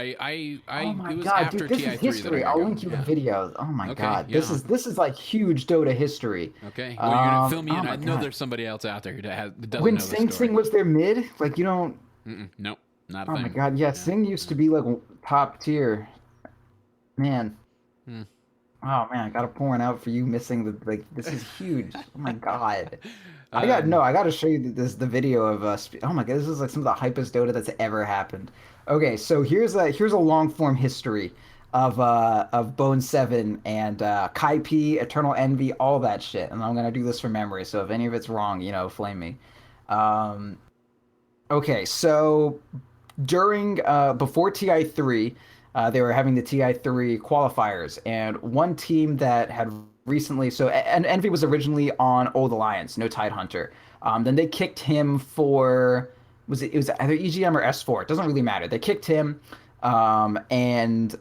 S1: Oh my
S2: It was
S1: God,
S2: after
S1: dude, this is
S2: TI3 that I
S1: history.
S2: got
S1: I'll link
S2: going.
S1: you the
S2: Yeah.
S1: videos. Oh my
S2: Okay.
S1: God,
S2: Yeah.
S1: this is like huge Dota history.
S2: Okay. Well, you're gonna fill me
S1: Oh
S2: in. I
S1: my
S2: know
S1: God,
S2: there's somebody else out there who doesn't
S1: when
S2: know this
S1: Sing
S2: story.
S1: Sing was their mid, like you don't.
S2: Nope, not a
S1: Oh my
S2: thing.
S1: God, yeah,
S2: Yeah.
S1: Sing used to be like top tier, man.
S2: Hmm.
S1: Oh man, I gotta pour one out for you missing the like. This is huge. Oh my God.
S2: Um.
S1: I gotta show you the video of oh my God, this is like some of the hypest Dota that's ever happened. Okay, so here's a long form history of Bone7 and Kai P, Eternal Envy, all that shit. And I'm gonna do this from memory, so if any of it's wrong, flame me. Um, okay, so during before TI3, they were having the TI3 qualifiers, and one team that had recently and Envy was originally on Old Alliance, no Tidehunter. Then they kicked him for it was either EGM or S4. It doesn't really matter. They kicked him and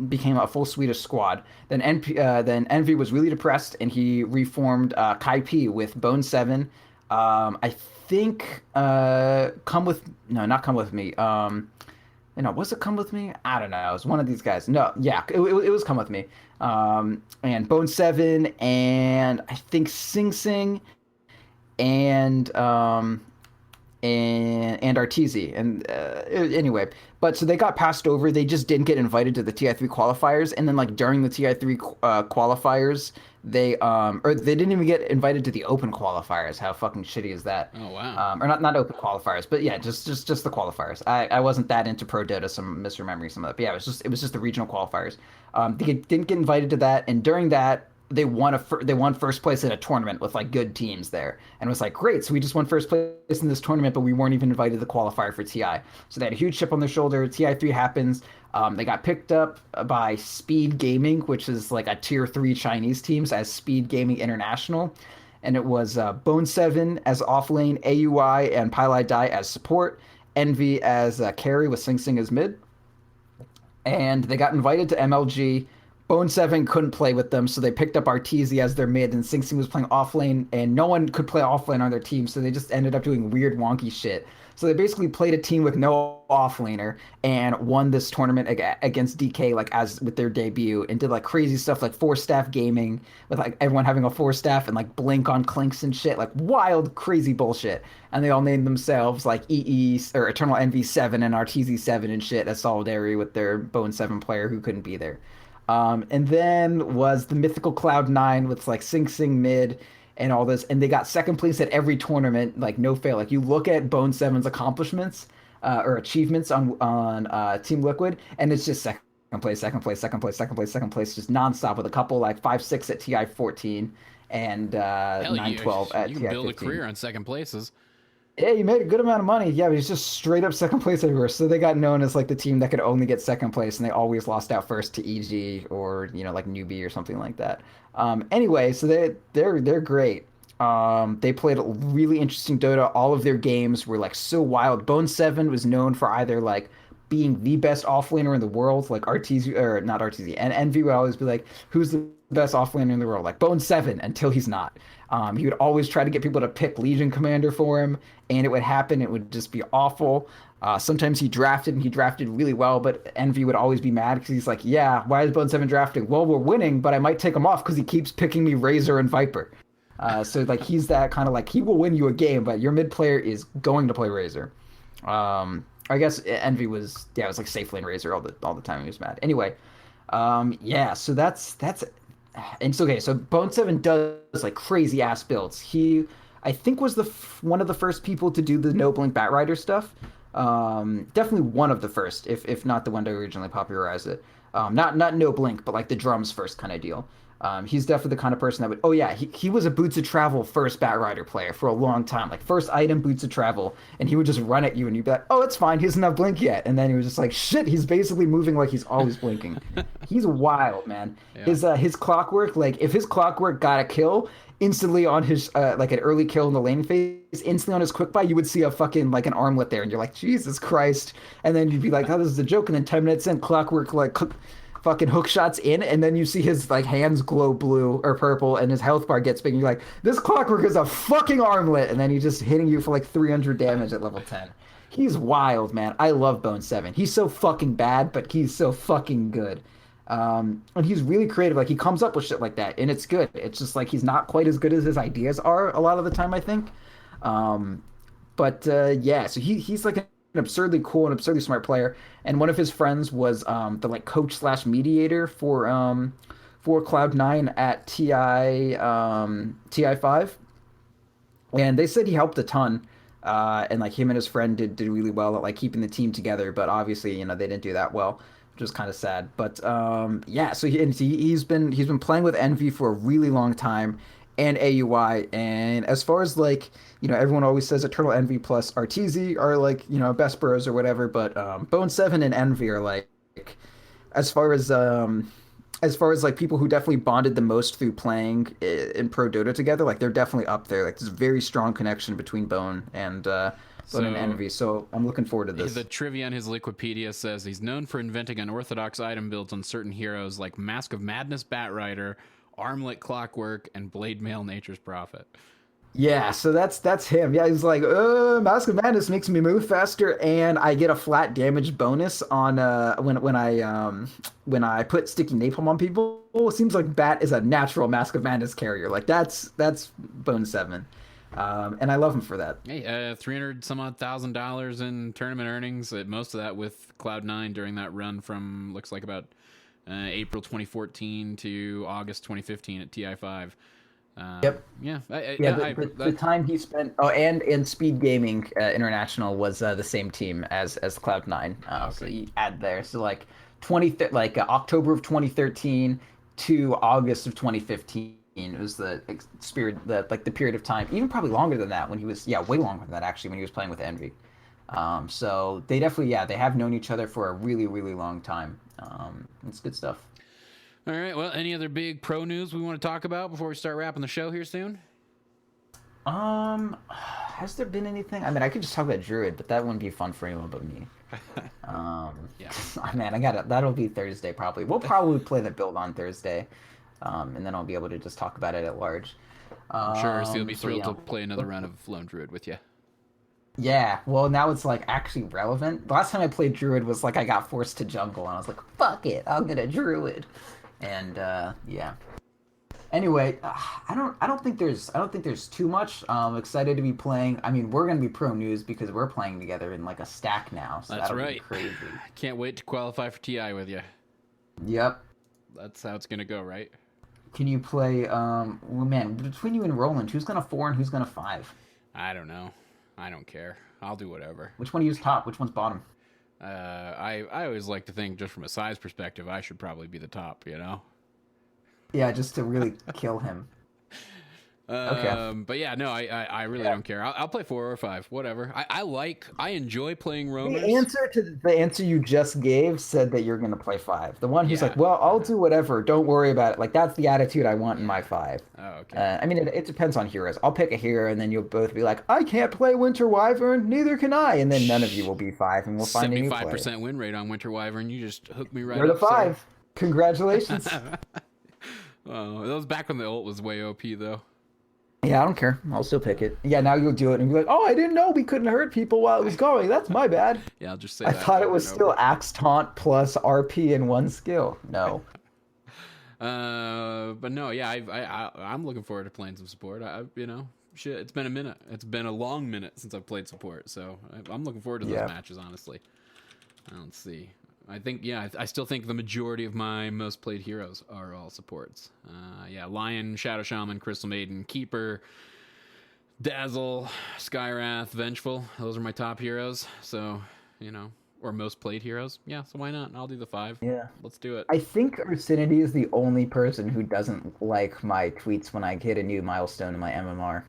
S1: became a full Swedish squad. Then Envy was really depressed, and he reformed Kai P with Bone7. I think come with no, not come with me. Was it Come With Me? I don't know. It was one of these guys. No, yeah, it was Come With Me. And Bone7 and I think Sing Sing and Arteezy. And anyway, but so they got passed over. They just didn't get invited to the TI3 qualifiers. And then like during the TI3 qualifiers, or they didn't even get invited to the open qualifiers. How fucking shitty is that?
S2: Oh wow.
S1: Or not open qualifiers, but yeah, just the qualifiers. I wasn't that into Pro Dota, some misremembering some of that. But yeah, it was just the regional qualifiers. Didn't get invited to that, and during that they won first place in a tournament with like good teams there, and it was like great. So we just won first place in this tournament, but we weren't even invited to the qualifier for TI. So they had a huge chip on their shoulder. TI3 happens. They got picked up by Speed Gaming, which is like a tier 3 Chinese teams as Speed Gaming International. And it was Bone7 as offlane, AUI and Pylai Dai as support, Envy as carry with Sing Sing as mid. And they got invited to MLG, Bone7 couldn't play with them, so they picked up Arteezy as their mid, and Sing Sing was playing offlane, and no one could play offlane on their team, so they just ended up doing weird, wonky shit. So they basically played a team with no offlaner and won this tournament against DK like as with their debut and did like crazy stuff like four staff gaming with like everyone having a four staff and like blink on clinks and shit like wild crazy bullshit. And they all named themselves like EE or Eternal Envy 7 and Arteezy 7 and shit as solidarity with their Bone 7 player who couldn't be there. And then was the mythical Cloud9 with like Sing Sing mid and all this, and they got second place at every tournament, like no fail. Like you look at Bone 7's accomplishments or achievements on Team Liquid, and it's just second place, second place, second place, second place, second place, just nonstop with a couple like 5-6 at TI 14 and
S2: Hell,
S1: 9-12 at
S2: you can
S1: TI
S2: build a
S1: 15.
S2: career on second places.
S1: Yeah, you made a good amount of money. Yeah, but he's just straight up second place everywhere. So they got known as like the team that could only get second place, and they always lost out first to EG or like newbie or something like that. Anyway, so they're great. They played a really interesting Dota. All of their games were like so wild. Bone 7 was known for either like being the best offlaner in the world, like RTZ or not RTZ, and Envy would always be like, "Who's the best offlaner in the world?" Like Bone 7 until he's not. He would always try to get people to pick Legion Commander for him, and it would happen. It would just be awful. Sometimes he drafted, and he drafted really well, but Envy would always be mad because he's like, "Yeah, why is Bone 7 drafting? Well, we're winning, but I might take him off because he keeps picking me Razor and Viper." So like he's that kind of like he will win you a game, but your mid player is going to play Razor. I guess Envy was it was like safe lane Razor all the time. He was mad. Anyway, yeah. So that's and so okay. So Bone 7 does like crazy ass builds. He I think was one of the first people to do the no blink Batrider stuff. Definitely one of the first, if not the one to originally popularize it. Not no blink, but like the drums first kind of deal. He's definitely the kind of person that would. Oh yeah, he was a Boots of Travel first Batrider player for a long time. Like first item Boots of Travel, and he would just run at you, and you'd be like, "Oh, it's fine. He doesn't have blink yet." And then he was just like, "Shit, he's basically moving like he's always blinking." He's wild, man.
S2: Yeah.
S1: His clockwork, like if his clockwork got a kill instantly on his like an early kill in the lane phase, instantly on his quick buy, you would see a fucking like an armlet there, and you're like, Jesus Christ. And then you'd be like, "Oh, this is a joke." And then 10 minutes in, clockwork like fucking hook shots in, and then you see his like hands glow blue or purple, and his health bar gets big. And you're like, "This clockwork is a fucking armlet," and then he's just hitting you for like 300 damage at level 10. He's wild, man. I love Bone 7. He's so fucking bad, but he's so fucking good. And he's really creative. Like he comes up with shit like that, and it's good. It's just like he's not quite as good as his ideas are a lot of the time, I think. But yeah, so he's like an absurdly cool and absurdly smart player. And one of his friends was the like coach slash mediator for Cloud9 at TI 5, and they said he helped a ton. And like him and his friend did really well at like keeping the team together, but obviously they didn't do that well, which was kind of sad. But yeah, so he's been playing with Envy for a really long time and AUI. And as far as like everyone always says Eternal Envy plus Arteezy are like best bros or whatever, but Bone 7 and Envy are like as far as like people who definitely bonded the most through playing in Pro Dota together, like they're definitely up there. Like there's a very strong connection between Bone and Envy. So I'm looking forward to this.
S2: The trivia on his Wikipedia says he's known for inventing unorthodox item builds on certain heroes like Mask of Madness Batrider, Armlet Clockwork, and Blade Mail Nature's Prophet.
S1: Yeah, so that's him. Yeah, he's like, Mask of Madness makes me move faster, and I get a flat damage bonus on when I put sticky napalm on people. It seems like Bat is a natural Mask of Madness carrier. Like that's Bone 7, and I love him for that.
S2: Hey, 300 some odd $1,000 in tournament earnings. Most of that with Cloud9 during that run from looks like about April 2014 to August 2015 at TI 5.
S1: Yep.
S2: Yeah.
S1: Yeah, the time he spent. Oh, and Speed Gaming International was the same team as Cloud9.
S2: Okay.
S1: So you add there. So like October of 2013 to August of 2015. It was the the period of time, even probably longer than that when he was way longer than that actually when he was playing with Envy. So they definitely they have known each other for a really really long time. It's good stuff.
S2: All right. Well, any other big pro news we want to talk about before we start wrapping the show here soon?
S1: Has there been anything? I mean, I could just talk about Druid, but that wouldn't be fun for anyone but me.
S2: Yeah,
S1: Man, I got it. That'll be Thursday probably. We'll probably play the build on Thursday, and then I'll be able to just talk about it at large.
S2: I'm sure you'll be
S1: So
S2: thrilled to play another round of Lone Druid with you.
S1: yeah. Well, now it's like actually relevant. The last time I played Druid was like I got forced to jungle, and I was like, "Fuck it, I'll get a Druid," and yeah. Anyway, I don't think there's too much. Excited to be playing. I mean, we're gonna be pro news because we're playing together in like a stack now, so
S2: That's
S1: that'll be
S2: right.
S1: crazy.
S2: Can't wait to qualify for TI with you.
S1: Yep.
S2: That's how it's gonna go, right?
S1: Can you play? Well, man, between you and Roland, who's gonna four and who's gonna five?
S2: I don't know. I don't care. I'll do whatever.
S1: Which one of you's top? Which one's bottom?
S2: I always like to think, just from a size perspective, I should probably be the top.
S1: Yeah, just to really kill him. Okay.
S2: But yeah, no, I really
S1: Yeah.
S2: don't care. I'll play 4 or 5, whatever. I enjoy playing
S1: The
S2: roamers.
S1: answer to the answer you just gave said that you're gonna play five. The one who's
S2: Yeah.
S1: like, "Well, I'll do whatever. Don't worry about it." Like that's the attitude I want in my five.
S2: Oh, okay.
S1: I mean, it depends on heroes. I'll pick a hero, and then you'll both be like, "I can't play Winter Wyvern. Neither can I." And then none of you will be five, and we'll find a new player.
S2: 75% win rate on Winter Wyvern. You just hooked me right
S1: You're the
S2: up, sir.
S1: five. Congratulations.
S2: Oh, that was back when the ult was way OP, though.
S1: Yeah, I don't care. I'll still pick it. Yeah, now you'll do it and be like, "Oh, I didn't know we couldn't hurt people while it was going. That's my bad.
S2: Yeah, I'll just say
S1: I
S2: that
S1: thought it
S2: over
S1: was
S2: and
S1: still
S2: over.
S1: Axe Taunt plus RP in one skill." No.
S2: But no, yeah, I'm looking forward to playing some support. Shit, it's been a minute. It's been a long minute since I've played support, so I'm looking forward to those
S1: Yeah.
S2: matches. Honestly, let's see. I think, yeah, I still think the majority of my most played heroes are all supports. Yeah, Lion, Shadow Shaman, Crystal Maiden, Keeper, Dazzle, Skywrath, Vengeful. Those are my top heroes. So, or most played heroes. Yeah, so why not? I'll do the 5.
S1: Yeah.
S2: Let's do it.
S1: I think Ursinity is the only person who doesn't like my tweets when I hit a new milestone in my MMR.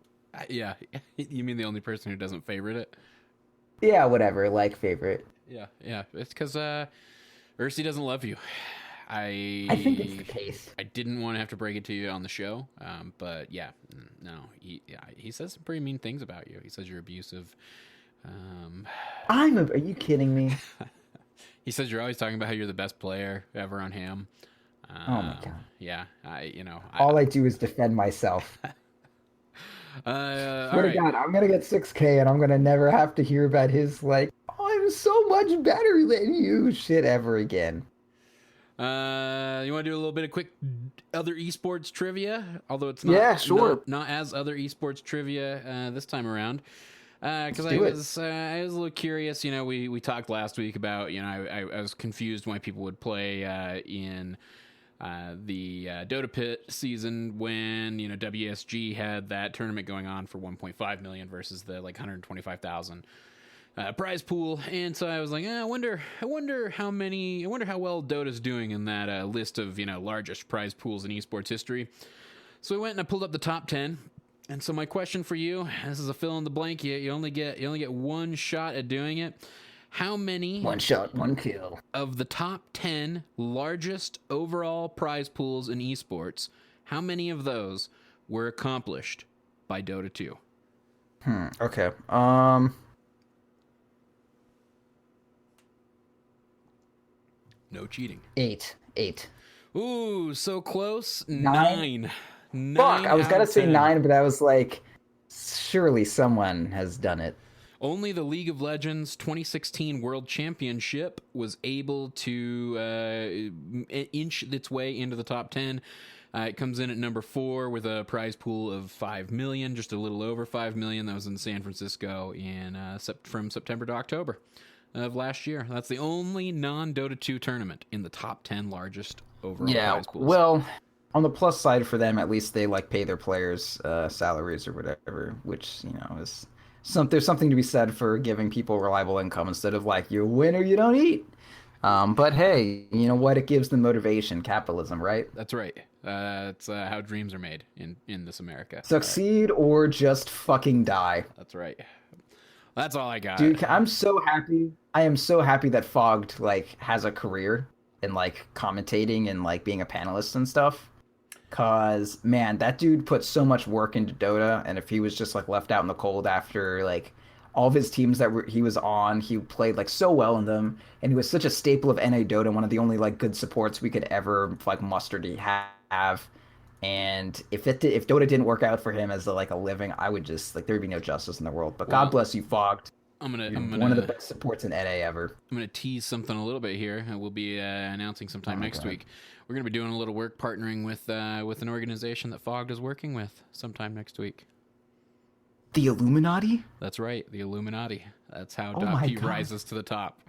S2: Yeah, you mean the only person who doesn't favorite it?
S1: Yeah, whatever. Like favorite.
S2: Yeah. It's because Ursi doesn't love you.
S1: I think it's the case.
S2: I didn't want to have to break it to you on the show, but yeah, no, he says some pretty mean things about you. He says you're abusive.
S1: Are you kidding me?
S2: He says you're always talking about how you're the best player ever on Ham.
S1: Oh my god.
S2: Yeah,
S1: All I do is defend myself.
S2: all
S1: Swear to
S2: right.
S1: God, I'm gonna get 6K and I'm gonna never have to hear about his like, "Oh, I'm so much better than you" shit ever again.
S2: You want to do a little bit of quick other esports trivia? Although it's not,
S1: Yeah, sure.
S2: not as other esports trivia this time around. Because
S1: Let's do it.
S2: I was a little curious. We talked last week about, I was confused why people would play in the Dota Pit season when WSG had that tournament going on for 1.5 million versus the like 125,000 prize pool. And so I was like, I wonder how well Dota's doing in that list of largest prize pools in esports history. So I went and I pulled up the top 10. And so my question for you, this is a fill in the blank. You only get one shot at doing it. How many
S1: One shot, one kill.
S2: of the top 10 largest overall prize pools in esports, how many of those were accomplished by Dota 2?
S1: Okay.
S2: No cheating.
S1: Eight.
S2: Ooh, so close.
S1: Nine?
S2: Nine.
S1: Fuck, I was
S2: out
S1: gonna
S2: of
S1: say
S2: 10.
S1: 9, but I was like, surely someone has done it.
S2: Only the League of Legends 2016 World Championship was able to inch its way into the top 10. It comes in at number 4 with a prize pool of 5 million, just a little over 5 million. That was in San Francisco from September to October of last year. That's the only non-Dota 2 tournament in the top 10 largest overall
S1: Yeah,
S2: prize pools.
S1: well, on the plus side for them, at least they like pay their players salaries or whatever, which is there's something to be said for giving people reliable income instead of like you win or you don't eat. But hey, you know what? It gives them motivation. Capitalism, right?
S2: That's right. That's how dreams are made in this America.
S1: Succeed or just fucking die.
S2: That's right. That's all I got.
S1: Dude, I'm so happy. I am so happy that Fogged like has a career in like commentating and like being a panelist and stuff. Cause man, that dude put so much work into Dota, and if he was just like left out in the cold after like all of his teams he was on, he played like so well in them, and he was such a staple of NA Dota, one of the only like good supports we could ever like muster to have. And if Dota didn't work out for him as a living, I would just like there would be no justice in the world. But God
S2: Well,
S1: bless you, Fogged.
S2: I'm gonna
S1: You're
S2: I'm
S1: one of the
S2: gonna
S1: best supports in NA ever.
S2: I'm gonna tease something a little bit here. We'll be announcing
S1: Oh
S2: sometime
S1: my
S2: next
S1: God.
S2: week. We're gonna be doing a little work partnering with an organization that Fogged is working with sometime next week.
S1: The Illuminati?
S2: That's right, the Illuminati. That's how
S1: Oh my
S2: .p
S1: God.
S2: rises to the top.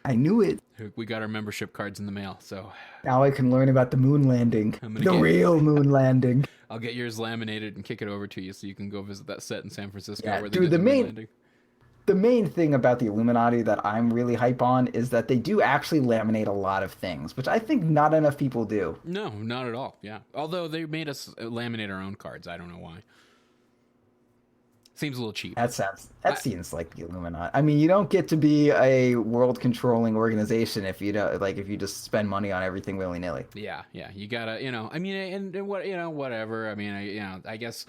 S1: I knew it.
S2: We got our membership cards in the mail, so
S1: Now I can learn about the moon landing.
S2: I'm gonna
S1: The
S2: get
S1: real moon landing.
S2: I'll get yours laminated and kick it over to you so you can go visit that set in San Francisco
S1: Yeah,
S2: where they
S1: dude,
S2: did the moon landing.
S1: the main thing about the Illuminati that I'm really hype on is that they do actually laminate a lot of things, which I think not enough people do.
S2: No, not at all. Yeah, although they made us laminate our own cards. I don't know why. Seems a little cheap.
S1: That seems like the Illuminati. I mean, you don't get to be a world controlling organization if you don't like if you just spend money on everything willy-nilly.
S2: Yeah, yeah. You gotta, I mean, and what, whatever. I mean, I guess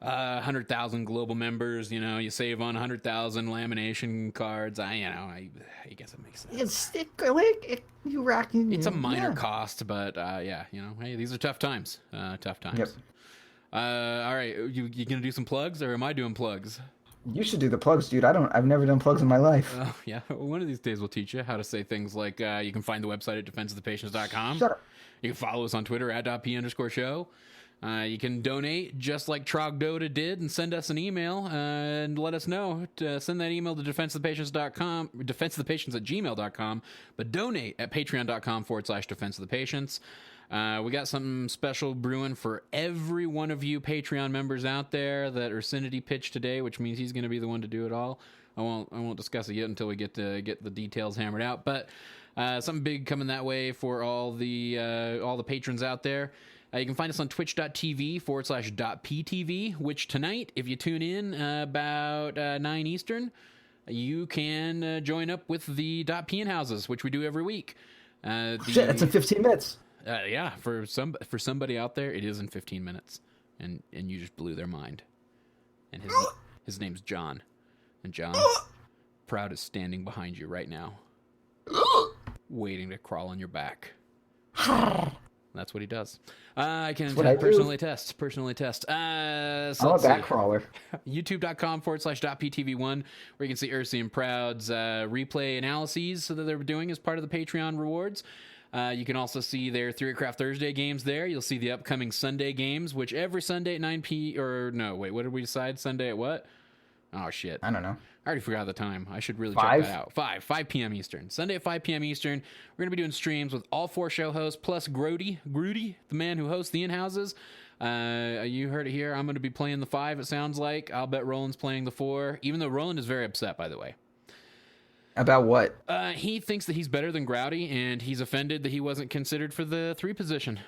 S2: 100,000 global members. You save on 100,000 lamination cards. I guess it makes sense.
S1: You racking.
S2: It's a minor cost, but yeah, hey, these are tough times. Tough times.
S1: Yep.
S2: All right, you gonna do some plugs, or am I doing plugs?
S1: You should do the plugs, dude. I've never done plugs in my life.
S2: Yeah, one of these days we'll teach you how to say things like you can find the website at defenseofthepatients.com.
S1: Shut up.
S2: You can follow us on Twitter at .p_show. You can donate just like Trogdota did and send us an email and let us know. Send that email to defenseofthepatients.com, defenseofthepatients@gmail.com, but donate at patreon.com/defenseofthepatients. We got something special brewing for every one of you Patreon members out there that Ursinity pitched today, which means he's going to be the one to do it all. I won't discuss it yet until we get the details hammered out. But something big coming that way for all the patrons out there. You can find us on twitch.tv/.ptv, which tonight, if you tune in about 9 Eastern, you can join up with the .p houses, which we do every week.
S1: Shit, that's in 15 minutes.
S2: Yeah, for somebody out there, it is in 15 minutes, and you just blew their mind. And his name's John, and John, Proud is standing behind you right now, waiting to crawl on your back. That's what he does. I can personally test. So
S1: I'm a
S2: let's
S1: back
S2: see.
S1: crawler.
S2: YouTube.com/.ptv1, where you can see Ursi and Proud's replay analyses that they're doing as part of the Patreon rewards. You can also see their Theorycraft Thursday games there. You'll see the upcoming Sunday games, which every Sunday at 9 or no, wait, what did we decide? Sunday at what? Oh, shit.
S1: I don't know.
S2: I already forgot the time. I should really
S1: 5?
S2: check that out. 5 p.m. Eastern. Sunday at 5 p.m. Eastern. We're going to be doing streams with all 4 show hosts, plus Grody, the man who hosts the in-houses. You heard it here. I'm going to be playing the 5, it sounds like. I'll bet Roland's playing the 4, even though Roland is very upset, by the way.
S1: About what?
S2: He thinks that he's better than Grouty, and he's offended that he wasn't considered for the 3 position.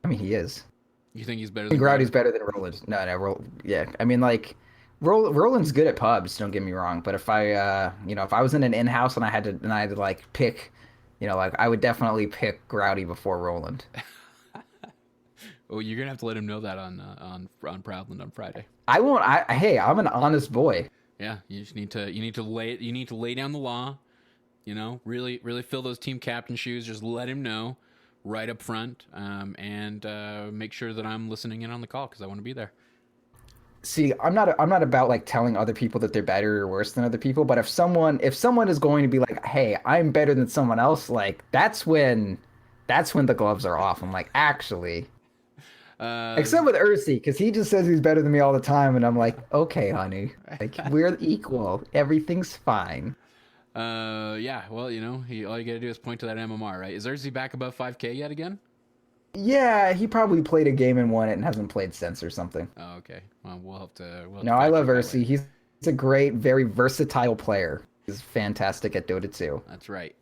S1: I mean, he is.
S2: You think he's better
S1: I
S2: than
S1: think Rowdy's better than Roland. No, yeah. I mean, like, Roland's good at pubs. Don't get me wrong. But if I was in an in-house and I had to like pick, like I would definitely pick Grouty before Roland.
S2: Oh, you're gonna have to let him know that on Proudland on Friday.
S1: I won't. Hey, I'm an honest boy.
S2: Yeah, you just need to lay down the law. Really fill those team captain shoes. Just let him know right up front, and make sure that I'm listening in on the call because I want to be there.
S1: See, I'm not about like telling other people that they're better or worse than other people, but if someone is going to be like, "Hey, I'm better than someone else," like that's when the gloves are off. I'm like, actually, except with Ursi, because he just says he's better than me all the time, and I'm like, okay, honey, like we're equal, everything's fine.
S2: Yeah, well, all you gotta do is point to that MMR, right? Is Ursi back above 5K yet again?
S1: Yeah, he probably played a game and won it and hasn't played since or something.
S2: Oh, okay. Well, we'll have to.
S1: No, I love Ursi. He's a great, very versatile player. He's fantastic at Dota 2.
S2: That's right.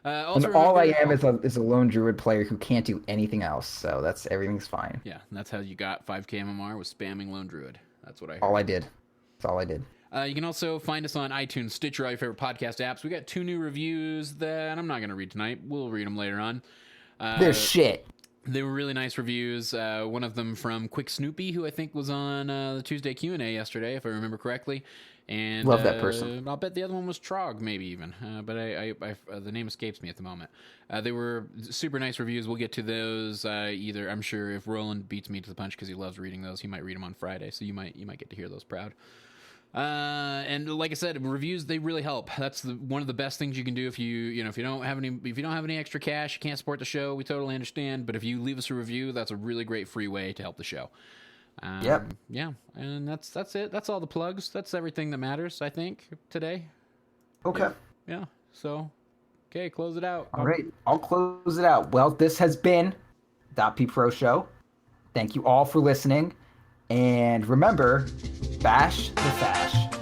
S1: And all I am is a lone druid player who can't do anything else. So everything's fine.
S2: Yeah, that's how you got 5K MMR, was spamming lone druid. That's what I heard.
S1: All I did. That's all I did.
S2: You can also find us on iTunes, Stitcher, all your favorite podcast apps. We got 2 new reviews that I'm not going to read tonight. We'll read them later on.
S1: They're shit.
S2: They were really nice reviews. One of them from Quick Snoopy, who I think was on the Tuesday Q&A yesterday, if I remember correctly. And
S1: Love that person.
S2: I'll bet the other one was Trog, maybe even. But the name escapes me at the moment. They were super nice reviews. We'll get to those either. I'm sure if Roland beats me to the punch because he loves reading those, he might read them on Friday. So you might get to hear those proud. And like I said, reviews, they really help. That's one of the best things you can do if you don't have any extra cash, you can't support the show. We totally understand. But if you leave us a review, that's a really great free way to help the show.
S1: Yep.
S2: Yeah, and that's it. That's all the plugs. That's everything that matters, I think, today.
S1: Okay.
S2: Yeah. So, okay, close it out.
S1: All right. I'll close it out. Well, this has been DotPro Show. Thank you all for listening. And remember, bash the fash.